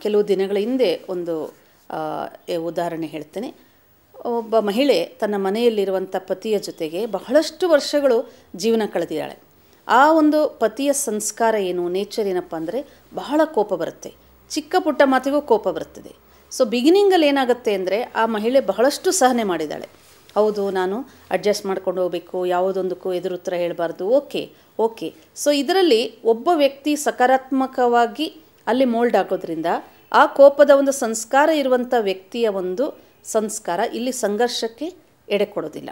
ಕೆಲವು ದಿನಗಳ ಹಿಂದೆ ಒಂದು ಉದಾಹರಣೆ ಹೇಳ್ತೇನೆ. ಒಬ್ಬ ಮಹಿಳೆ ತನ್ನ ಮನೆಯಲ್ಲಿರುವಂಥ ಪತಿಯ ಜೊತೆಗೆ ಬಹಳಷ್ಟು ವರ್ಷಗಳು ಜೀವನ ಕಳೆದಿದ್ದಾಳೆ. ಆ ಒಂದು ಪತಿಯ ಸಂಸ್ಕಾರ ಏನು, ನೇಚರ್ ಏನಪ್ಪ ಅಂದರೆ ಬಹಳ ಕೋಪ ಬರುತ್ತೆ, ಚಿಕ್ಕ ಪುಟ್ಟ ಮಾತಿಗೂ ಕೋಪ ಬರ್ತದೆ. ಸೊ ಬಿಗಿನಿಂಗಲ್ಲಿ ಏನಾಗುತ್ತೆ ಅಂದರೆ ಆ ಮಹಿಳೆ ಬಹಳಷ್ಟು ಸಹನೆ ಮಾಡಿದ್ದಾಳೆ. ಹೌದು, ನಾನು ಅಡ್ಜಸ್ಟ್ ಮಾಡ್ಕೊಂಡು ಹೋಗಬೇಕು, ಯಾವುದೊಂದಕ್ಕೂ ಎದುರುತ್ತರ ಹೇಳಬಾರ್ದು, ಓಕೆ. ಸೊ ಇದರಲ್ಲಿ ಒಬ್ಬ ವ್ಯಕ್ತಿ ಸಕಾರಾತ್ಮಕವಾಗಿ ಅಲ್ಲಿ ಮೋಲ್ಡ್ ಆಗೋದ್ರಿಂದ ಆ ಕೋಪದ ಒಂದು ಸಂಸ್ಕಾರ ಇರುವಂಥ ವ್ಯಕ್ತಿಯ ಒಂದು ಸಂಸ್ಕಾರ ಇಲ್ಲಿ ಸಂಘರ್ಷಕ್ಕೆ ಎಡೆ ಕೊಡೋದಿಲ್ಲ.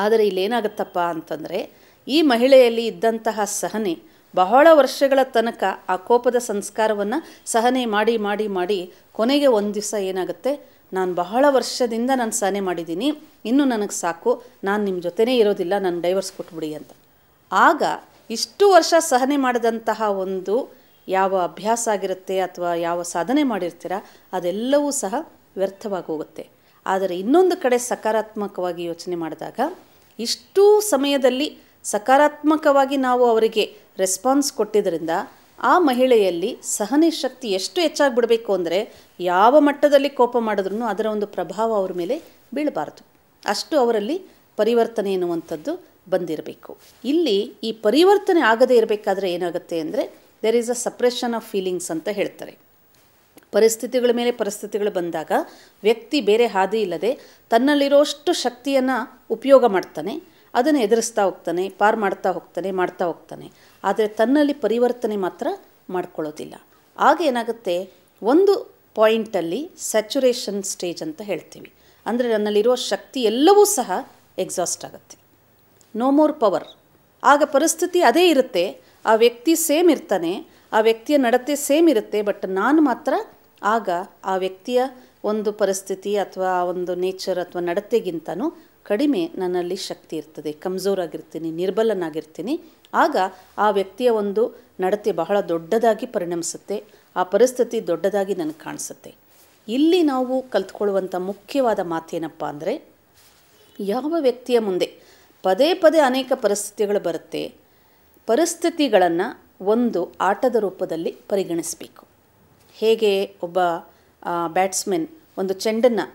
ಆದರೆ ಇಲ್ಲೇನಾಗುತ್ತಪ್ಪ ಅಂತಂದರೆ ಈ ಮಹಿಳೆಯಲ್ಲಿ ಇದ್ದಂತಹ ಸಹನೆ ಬಹಳ ವರ್ಷಗಳ ತನಕ ಆ ಕೋಪದ ಸಂಸ್ಕಾರವನ್ನು ಸಹನೆ ಮಾಡಿ ಮಾಡಿ ಮಾಡಿ ಕೊನೆಗೆ ಒಂದು ದಿವಸ ಏನಾಗುತ್ತೆ, ನಾನು ಬಹಳ ವರ್ಷದಿಂದ ನಾನು ಸಹನೆ ಮಾಡಿದ್ದೀನಿ, ಇನ್ನೂ ನನಗೆ ಸಾಕು, ನಾನು ನಿಮ್ಮ ಜೊತೆನೇ ಇರೋದಿಲ್ಲ, ನಾನು ಡೈವರ್ಸ್ ಕೊಟ್ಬಿಡಿ ಅಂತ. ಆಗ ಇಷ್ಟು ವರ್ಷ ಸಹನೆ ಮಾಡಿದಂತಹ ಒಂದು ಯಾವ ಅಭ್ಯಾಸ ಆಗಿರುತ್ತೆ ಅಥವಾ ಯಾವ ಸಾಧನೆ ಮಾಡಿರ್ತೀರ ಅದೆಲ್ಲವೂ ಸಹ ವ್ಯರ್ಥವಾಗಿ ಹೋಗುತ್ತೆ. ಆದರೆ ಇನ್ನೊಂದು ಕಡೆ ಸಕಾರಾತ್ಮಕವಾಗಿ ಯೋಚನೆ ಮಾಡಿದಾಗ ಇಷ್ಟೂ ಸಮಯದಲ್ಲಿ ಸಕಾರಾತ್ಮಕವಾಗಿ ನಾವು ಅವರಿಗೆ ರೆಸ್ಪಾನ್ಸ್ ಕೊಟ್ಟಿದ್ದರಿಂದ ಆ ಮಹಿಳೆಯಲ್ಲಿ ಸಹನೆ ಶಕ್ತಿ ಎಷ್ಟು ಹೆಚ್ಚಾಗಿಬಿಡಬೇಕು ಅಂದರೆ ಯಾವ ಮಟ್ಟದಲ್ಲಿ ಕೋಪ ಮಾಡಿದ್ರೂ ಅದರ ಒಂದು ಪ್ರಭಾವ ಅವ್ರ ಮೇಲೆ ಬೀಳಬಾರ್ದು, ಅಷ್ಟು ಅವರಲ್ಲಿ ಪರಿವರ್ತನೆ ಎನ್ನುವಂಥದ್ದು ಬಂದಿರಬೇಕು. ಇಲ್ಲಿ ಈ ಪರಿವರ್ತನೆ ಆಗದೇ ಇರಬೇಕಾದ್ರೆ ಏನಾಗುತ್ತೆ ಅಂದರೆ there is a suppression of feelings ಅಂತ ಹೇಳ್ತಾರೆ. ಪರಿಸ್ಥಿತಿಗಳ ಮೇಲೆ ಪರಿಸ್ಥಿತಿಗಳು ಬಂದಾಗ ವ್ಯಕ್ತಿ ಬೇರೆ ಹಾದಿ ಇಲ್ಲದೆ ತನ್ನಲ್ಲಿರೋಷ್ಟು ಶಕ್ತಿಯನ್ನು ಉಪಯೋಗ ಮಾಡ್ತಾನೆ, ಅದನ್ನು ಎದುರಿಸ್ತಾ ಹೋಗ್ತಾನೆ, ಪಾರು ಮಾಡ್ತಾ ಹೋಗ್ತಾನೆ. ಆದರೆ ತನ್ನಲ್ಲಿ ಪರಿವರ್ತನೆ ಮಾತ್ರ ಮಾಡ್ಕೊಳ್ಳೋದಿಲ್ಲ. ಆಗ ಏನಾಗುತ್ತೆ, ಒಂದು ಪಾಯಿಂಟಲ್ಲಿ ಸ್ಯಾಚುರೇಷನ್ ಸ್ಟೇಜ್ ಅಂತ ಹೇಳ್ತೀವಿ. ಅಂದರೆ ನನ್ನಲ್ಲಿರೋ ಶಕ್ತಿ ಎಲ್ಲವೂ ಸಹ ಎಕ್ಸಾಸ್ಟ್ ಆಗುತ್ತೆ, ನೋ ಮೋರ್ ಪವರ್. ಆಗ ಪರಿಸ್ಥಿತಿ ಅದೇ ಇರುತ್ತೆ, ಆ ವ್ಯಕ್ತಿ ಸೇಮ್ ಇರ್ತಾನೆ, ಆ ವ್ಯಕ್ತಿಯ ನಡತೆ ಸೇಮ್ ಇರುತ್ತೆ, ಬಟ್ ನಾನು ಮಾತ್ರ ಆಗ ಆ ವ್ಯಕ್ತಿಯ ಒಂದು ಪರಿಸ್ಥಿತಿ ಅಥವಾ ಒಂದು ನೇಚರ್ ಅಥವಾ ನಡತೆಗಿಂತನೂ ಕಡಿಮೆ ನನ್ನಲ್ಲಿ ಶಕ್ತಿ ಇರ್ತದೆ, ಕಮ್ಜೋರಾಗಿರ್ತೀನಿ, ನಿರ್ಬಲನಾಗಿರ್ತೀನಿ. ಆಗ ಆ ವ್ಯಕ್ತಿಯ ಒಂದು ನಡತೆ ಬಹಳ ದೊಡ್ಡದಾಗಿ ಪರಿಣಮಿಸುತ್ತೆ, ಆ ಪರಿಸ್ಥಿತಿ ದೊಡ್ಡದಾಗಿ ನನಗೆ ಕಾಣಿಸುತ್ತೆ. ಇಲ್ಲಿ ನಾವು ಕಲ್ತ್ಕೊಳ್ಳುವಂಥ ಮುಖ್ಯವಾದ ಮಾತೇನಪ್ಪ ಅಂದರೆ, ಯಾವ ವ್ಯಕ್ತಿಯ ಮುಂದೆ ಪದೇ ಪದೇ ಅನೇಕ ಪರಿಸ್ಥಿತಿಗಳು ಬರುತ್ತೆ, ಪರಿಸ್ಥಿತಿಗಳನ್ನು ಒಂದು ಆಟದ ರೂಪದಲ್ಲಿ ಪರಿಗಣಿಸಬೇಕು. ಹೇಗೆ ಒಬ್ಬ ಬ್ಯಾಟ್ಸ್ಮನ್ ಒಂದು ಚೆಂಡನ್ನು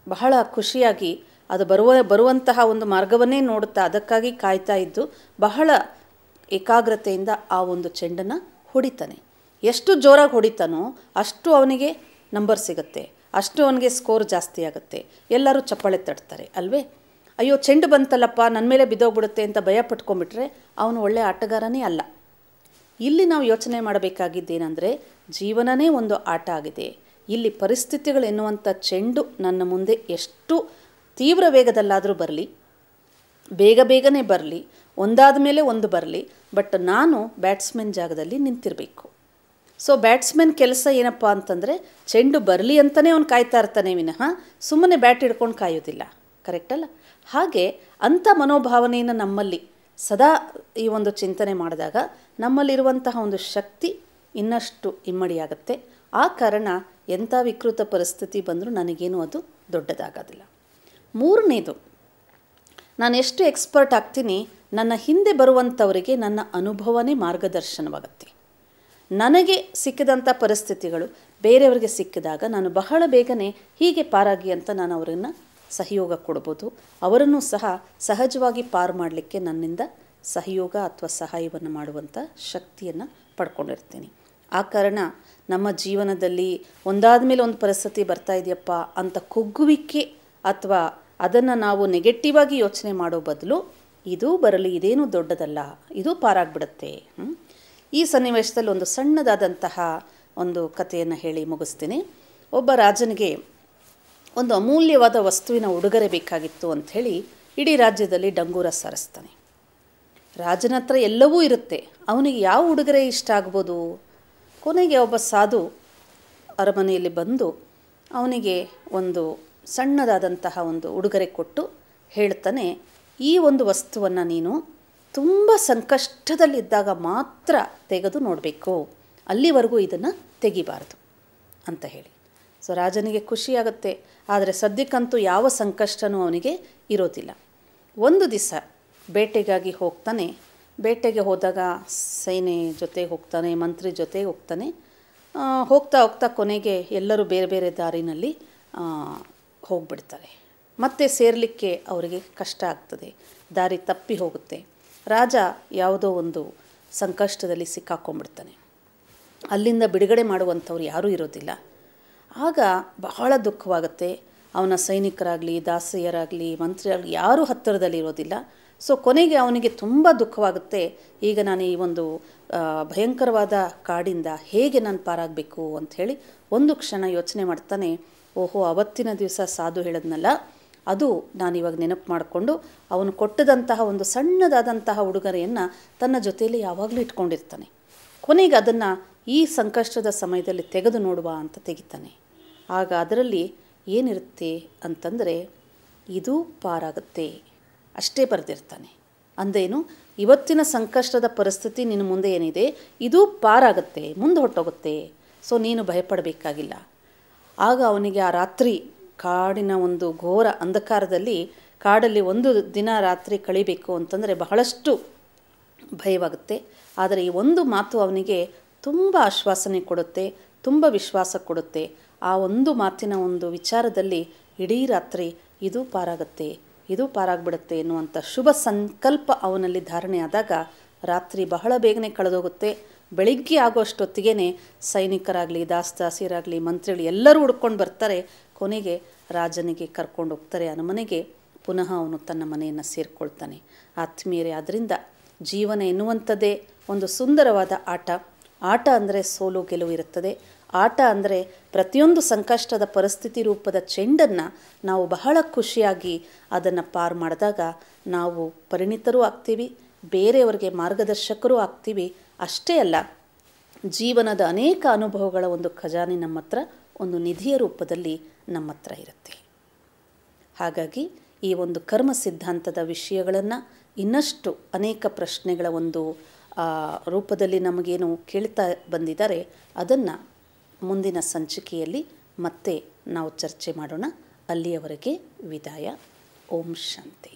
ಬಹಳ ಖುಷಿಯಾಗಿ ಅದು ಬರುವಂತಹ ಒಂದು ಮಾರ್ಗವನ್ನೇ ನೋಡುತ್ತಾ ಅದಕ್ಕಾಗಿ ಕಾಯ್ತಾ ಇದ್ದು ಬಹಳ ಏಕಾಗ್ರತೆಯಿಂದ ಆ ಒಂದು ಚೆಂಡನ್ನು ಹೊಡಿತಾನೆ. ಎಷ್ಟು ಜೋರಾಗಿ ಹೊಡಿತಾನೋ ಅಷ್ಟು ಅವನಿಗೆ ನಂಬರ್ ಸಿಗುತ್ತೆ, ಅಷ್ಟು ಅವನಿಗೆ ಸ್ಕೋರ್ ಜಾಸ್ತಿ ಆಗುತ್ತೆ, ಎಲ್ಲರೂ ಚಪ್ಪಾಳೆ ತಟ್ತಾರೆ ಅಲ್ವೇ. ಅಯ್ಯೋ ಚೆಂಡು ಬಂತಲ್ಲಪ್ಪ ನನ್ನ ಮೇಲೆ ಬಿದ್ದೋಗ್ಬಿಡುತ್ತೆ ಅಂತ ಭಯ ಪಟ್ಕೊಂಡ್ಬಿಟ್ರೆ ಅವನು ಒಳ್ಳೆಯ ಆಟಗಾರನೇ ಅಲ್ಲ. ಇಲ್ಲಿ ನಾವು ಯೋಚನೆ ಮಾಡಬೇಕಾಗಿದ್ದೇನೆಂದರೆ ಜೀವನನೇ ಒಂದು ಆಟ ಆಗಿದೆ. ಇಲ್ಲಿ ಪರಿಸ್ಥಿತಿಗಳು ಎನ್ನುವಂಥ ಚೆಂಡು ನನ್ನ ಮುಂದೆ ಎಷ್ಟು ತೀವ್ರ ವೇಗದಲ್ಲಾದರೂ ಬರಲಿ, ಬೇಗನೆ ಬರಲಿ, ಒಂದಾದ ಮೇಲೆ ಒಂದು ಬರಲಿ, ಬಟ್ ನಾನು ಬ್ಯಾಟ್ಸ್ಮನ್ ಜಾಗದಲ್ಲಿ ನಿಂತಿರಬೇಕು. ಸೊ ಬ್ಯಾಟ್ಸ್ಮನ್ ಕೆಲಸ ಏನಪ್ಪ ಅಂತಂದರೆ ಚೆಂಡು ಬರಲಿ ಅಂತಲೇ ಅವನು ಕಾಯ್ತಾ ಇರ್ತಾನೆ ವಿನಃ ಸುಮ್ಮನೆ ಬ್ಯಾಟ್ ಹಿಡ್ಕೊಂಡು ಕಾಯೋದಿಲ್ಲ, ಕರೆಕ್ಟಲ್ಲ? ಹಾಗೆ ಅಂಥ ಮನೋಭಾವನೆಯನ್ನು ನಮ್ಮಲ್ಲಿ ಸದಾ ಈ ಒಂದು ಚಿಂತನೆ ಮಾಡಿದಾಗ ನಮ್ಮಲ್ಲಿರುವಂತಹ ಒಂದು ಶಕ್ತಿ ಇನ್ನಷ್ಟು ಇಮ್ಮಡಿಯಾಗುತ್ತೆ. ಆ ಕಾರಣ ಎಂಥ ವಿಕೃತ ಪರಿಸ್ಥಿತಿ ಬಂದರೂ ನನಗೇನು ಅದು ದೊಡ್ಡದಾಗೋದಿಲ್ಲ. ಮೂರನೇದು, ನಾನು ಎಷ್ಟು ಎಕ್ಸ್ಪರ್ಟ್ ಆಗ್ತೀನಿ, ನನ್ನ ಹಿಂದೆ ಬರುವಂಥವರಿಗೆ ನನ್ನ ಅನುಭವನೇ ಮಾರ್ಗದರ್ಶನವಾಗುತ್ತೆ. ನನಗೆ ಸಿಕ್ಕಿದಂಥ ಪರಿಸ್ಥಿತಿಗಳು ಬೇರೆಯವರಿಗೆ ಸಿಕ್ಕಿದಾಗ ನಾನು ಬಹಳ ಬೇಗನೆ ಹೀಗೆ ಪಾರಾಗಿ ಅಂತ ನಾನು ಅವರನ್ನು ಸಹಯೋಗ ಕೊಡ್ಬೋದು. ಅವರನ್ನು ಸಹ ಸಹಜವಾಗಿ ಪಾರು ಮಾಡಲಿಕ್ಕೆ ನನ್ನಿಂದ ಸಹಯೋಗ ಅಥವಾ ಸಹಾಯವನ್ನು ಮಾಡುವಂಥ ಶಕ್ತಿಯನ್ನು ಪಡ್ಕೊಂಡಿರ್ತೀನಿ. ಆ ಕಾರಣ ನಮ್ಮ ಜೀವನದಲ್ಲಿ ಒಂದಾದ ಮೇಲೆ ಒಂದು ಪರಿಸ್ಥಿತಿ ಬರ್ತಾ ಇದೆಯಪ್ಪ ಅಂತ ಕುಗ್ಗುವಿಕೆ ಅಥವಾ ಅದನ್ನು ನಾವು ನೆಗೆಟಿವ್ ಆಗಿ ಯೋಚನೆ ಮಾಡೋ ಬದಲು ಇದು ಬರಲಿ, ಇದೇನು ದೊಡ್ಡದಲ್ಲ, ಇದು ಪಾರಾಗ್ಬಿಡುತ್ತೆ. ಈ ಸನ್ನಿವೇಶದಲ್ಲಿ ಒಂದು ಸಣ್ಣದಾದಂತಹ ಒಂದು ಕಥೆಯನ್ನು ಹೇಳಿ ಮುಗಿಸ್ತೀನಿ. ಒಬ್ಬ ರಾಜನಿಗೆ ಒಂದು ಅಮೂಲ್ಯವಾದ ವಸ್ತುವಿನ ಉಡುಗೊರೆ ಬೇಕಾಗಿತ್ತು ಅಂಥೇಳಿ ಇಡೀ ರಾಜ್ಯದಲ್ಲಿ ಡಂಗೂರ ಸಾರಿಸ್ತಾನೆ. ರಾಜನ ಹತ್ರ ಎಲ್ಲವೂ ಇರುತ್ತೆ, ಅವನಿಗೆ ಯಾವ ಉಡುಗೊರೆ ಇಷ್ಟ ಆಗ್ಬೋದು. ಕೊನೆಗೆ ಒಬ್ಬ ಸಾಧು ಅರಮನೆಯಲ್ಲಿ ಬಂದು ಅವನಿಗೆ ಒಂದು ಸಣ್ಣದಾದಂತಹ ಒಂದು ಉಡುಗೊರೆ ಕೊಟ್ಟು ಹೇಳ್ತಾನೆ, ಈ ಒಂದು ವಸ್ತುವನ್ನು ನೀನು ತುಂಬ ಸಂಕಷ್ಟದಲ್ಲಿದ್ದಾಗ ಮಾತ್ರ ತೆಗೆದು ನೋಡಬೇಕು, ಅಲ್ಲಿವರೆಗೂ ಇದನ್ನು ತೆಗಿಬಾರ್ದು ಅಂತ ಹೇಳಿ. ಸೊ ರಾಜನಿಗೆ ಖುಷಿಯಾಗುತ್ತೆ. ಆದರೆ ಸದ್ಯಕ್ಕಂತೂ ಯಾವ ಸಂಕಷ್ಟನೂ ಅವನಿಗೆ ಇರೋದಿಲ್ಲ. ಒಂದು ದಿವಸ ಬೇಟೆಗಾಗಿ ಹೋಗ್ತಾನೆ. ಬೇಟೆಗೆ ಹೋದಾಗ ಸೇನೆ ಜೊತೆ ಹೋಗ್ತಾನೆ, ಮಂತ್ರಿ ಜೊತೆ ಹೋಗ್ತಾನೆ. ಹೋಗ್ತಾ ಹೋಗ್ತಾ ಕೊನೆಗೆ ಎಲ್ಲರೂ ಬೇರೆ ಬೇರೆ ದಾರಿನಲ್ಲಿ ಹೋಗ್ಬಿಡ್ತಾರೆ. ಮತ್ತೆ ಸೇರಲಿಕ್ಕೆ ಅವರಿಗೆ ಕಷ್ಟ ಆಗ್ತದೆ, ದಾರಿ ತಪ್ಪಿ ಹೋಗುತ್ತೆ. ರಾಜ ಯಾವುದೋ ಒಂದು ಸಂಕಷ್ಟದಲ್ಲಿ ಸಿಕ್ಕಾಕೊಂಡ್ಬಿಡ್ತಾನೆ. ಅಲ್ಲಿಂದ ಬಿಡುಗಡೆ ಮಾಡುವಂಥವ್ರು ಯಾರೂ ಇರೋದಿಲ್ಲ. ಆಗ ಬಹಳ ದುಃಖವಾಗುತ್ತೆ. ಅವನ ಸೈನಿಕರಾಗಲಿ, ದಾಸಿಯರಾಗಲಿ, ಮಂತ್ರಿಯಾಗಲಿ ಯಾರೂ ಹತ್ತಿರದಲ್ಲಿ ಇರೋದಿಲ್ಲ. ಸೊ ಕೊನೆಗೆ ಅವನಿಗೆ ತುಂಬ ದುಃಖವಾಗುತ್ತೆ. ಈಗ ನಾನು ಈ ಒಂದು ಭಯಂಕರವಾದ ಕಾಡಿಂದ ಹೇಗೆ ನಾನು ಪಾರಾಗಬೇಕು ಅಂಥೇಳಿ ಒಂದು ಕ್ಷಣ ಯೋಚನೆ ಮಾಡ್ತಾನೆ. ಓಹೋ, ಅವತ್ತಿನ ದಿವಸ ಸಾಧು ಹೇಳಿದ್ನಲ್ಲ, ಅದು ನಾನಿವಾಗ ನೆನಪು ಮಾಡಿಕೊಂಡು ಅವನು ಕೊಟ್ಟದಂತಹ ಒಂದು ಸಣ್ಣದಾದಂತಹ ಉಡುಗೊರೆಯನ್ನು ತನ್ನ ಜೊತೆಯಲ್ಲಿ ಯಾವಾಗಲೂ ಇಟ್ಕೊಂಡಿರ್ತಾನೆ. ಕೊನೆಗೆ ಅದನ್ನು ಈ ಸಂಕಷ್ಟದ ಸಮಯದಲ್ಲಿ ತೆಗೆದು ನೋಡುವ ಅಂತ ತೆಗಿತಾನೆ. ಆಗ ಅದರಲ್ಲಿ ಏನಿರುತ್ತೆ ಅಂತಂದರೆ, ಇದು ಪಾರಾಗುತ್ತೆ ಅಷ್ಟೇ ಬರೆದಿರ್ತಾನೆ. ಅಂದೇನು, ಇವತ್ತಿನ ಸಂಕಷ್ಟದ ಪರಿಸ್ಥಿತಿ ನಿನ್ನ ಮುಂದೆ ಏನಿದೆ ಇದು ಪಾರಾಗುತ್ತೆ, ಮುಂದೆ ಹೊಟ್ಟೋಗುತ್ತೆ, ಸೊ ನೀನು ಭಯಪಡಬೇಕಾಗಿಲ್ಲ. ಆಗ ಅವನಿಗೆ ಆ ರಾತ್ರಿ ಕಾಡಿನ ಒಂದು ಘೋರ ಅಂಧಕಾರದಲ್ಲಿ ಕಾಡಲ್ಲಿ ಒಂದು ದಿನ ರಾತ್ರಿ ಕಳಿಬೇಕು ಅಂತಂದರೆ ಬಹಳಷ್ಟು ಭಯವಾಗುತ್ತೆ. ಆದರೆ ಈ ಒಂದು ಮಾತು ಅವನಿಗೆ ತುಂಬ ಆಶ್ವಾಸನೆ ಕೊಡುತ್ತೆ, ತುಂಬ ವಿಶ್ವಾಸ ಕೊಡುತ್ತೆ. ಆ ಒಂದು ಮಾತಿನ ಒಂದು ವಿಚಾರದಲ್ಲಿ ಇಡೀ ರಾತ್ರಿ ಇದು ಪಾರಾಗುತ್ತೆ, ಇದು ಪಾರಾಗ್ಬಿಡುತ್ತೆ ಎನ್ನುವಂಥ ಶುಭ ಸಂಕಲ್ಪ ಅವನಲ್ಲಿ ಧಾರಣೆ ಆದಾಗ ರಾತ್ರಿ ಬಹಳ ಬೇಗನೆ ಕಳೆದೋಗುತ್ತೆ. ಬೆಳಿಗ್ಗೆ ಆಗೋಷ್ಟೊತ್ತಿಗೆ ಸೈನಿಕರಾಗಲಿ, ದಾಸಿಯರಾಗಲಿ, ಮಂತ್ರಿಗಳು ಎಲ್ಲರೂ ಹುಡ್ಕೊಂಡು ಬರ್ತಾರೆ. ಕೊನೆಗೆ ರಾಜನಿಗೆ ಕರ್ಕೊಂಡು ಹೋಗ್ತಾರೆ ಅರಮನೆಗೆ. ಪುನಃ ಅವನು ತನ್ನ ಮನೆಯನ್ನು ಸೇರಿಕೊಳ್ತಾನೆ. ಆತ್ಮೀಯರೇ, ಅದರಿಂದ ಜೀವನ ಎನ್ನುವಂಥದ್ದೇ ಒಂದು ಸುಂದರವಾದ ಆಟ. ಆಟ ಅಂದರೆ ಸೋಲು ಗೆಲುವು ಇರುತ್ತದೆ. ಆಟ ಅಂದರೆ ಪ್ರತಿಯೊಂದು ಸಂಕಷ್ಟದ ಪರಿಸ್ಥಿತಿ ರೂಪದ ಚೆಂಡನ್ನು ನಾವು ಬಹಳ ಖುಷಿಯಾಗಿ ಅದನ್ನು ಪಾರು ಮಾಡಿದಾಗ ನಾವು ಪರಿಣಿತರೂ ಆಗ್ತೀವಿ, ಬೇರೆಯವರಿಗೆ ಮಾರ್ಗದರ್ಶಕರೂ ಆಗ್ತೀವಿ. ಅಷ್ಟೇ ಅಲ್ಲ, ಜೀವನದ ಅನೇಕ ಅನುಭವಗಳ ಒಂದು ಖಜಾನೆ ನಮ್ಮ ಹತ್ರ, ಒಂದು ನಿಧಿಯ ರೂಪದಲ್ಲಿ ನಮ್ಮ ಹತ್ರ ಇರುತ್ತೆ. ಹಾಗಾಗಿ ಈ ಒಂದು ಕರ್ಮ ಸಿದ್ಧಾಂತದ ವಿಷಯಗಳನ್ನು ಇನ್ನಷ್ಟು ಅನೇಕ ಪ್ರಶ್ನೆಗಳ ಒಂದು ರೂಪದಲ್ಲಿ ನಮಗೇನು ಕೇಳ್ತಾ ಬಂದಿದ್ದಾರೆ, ಅದನ್ನು ಮುಂದಿನ ಸಂಚಿಕೆಯಲ್ಲಿ ಮತ್ತೆ ನಾವು ಚರ್ಚೆ ಮಾಡೋಣ. ಅಲ್ಲಿಯವರೆಗೆ ವಿದಾಯ. ಓಂ ಶಾಂತಿ.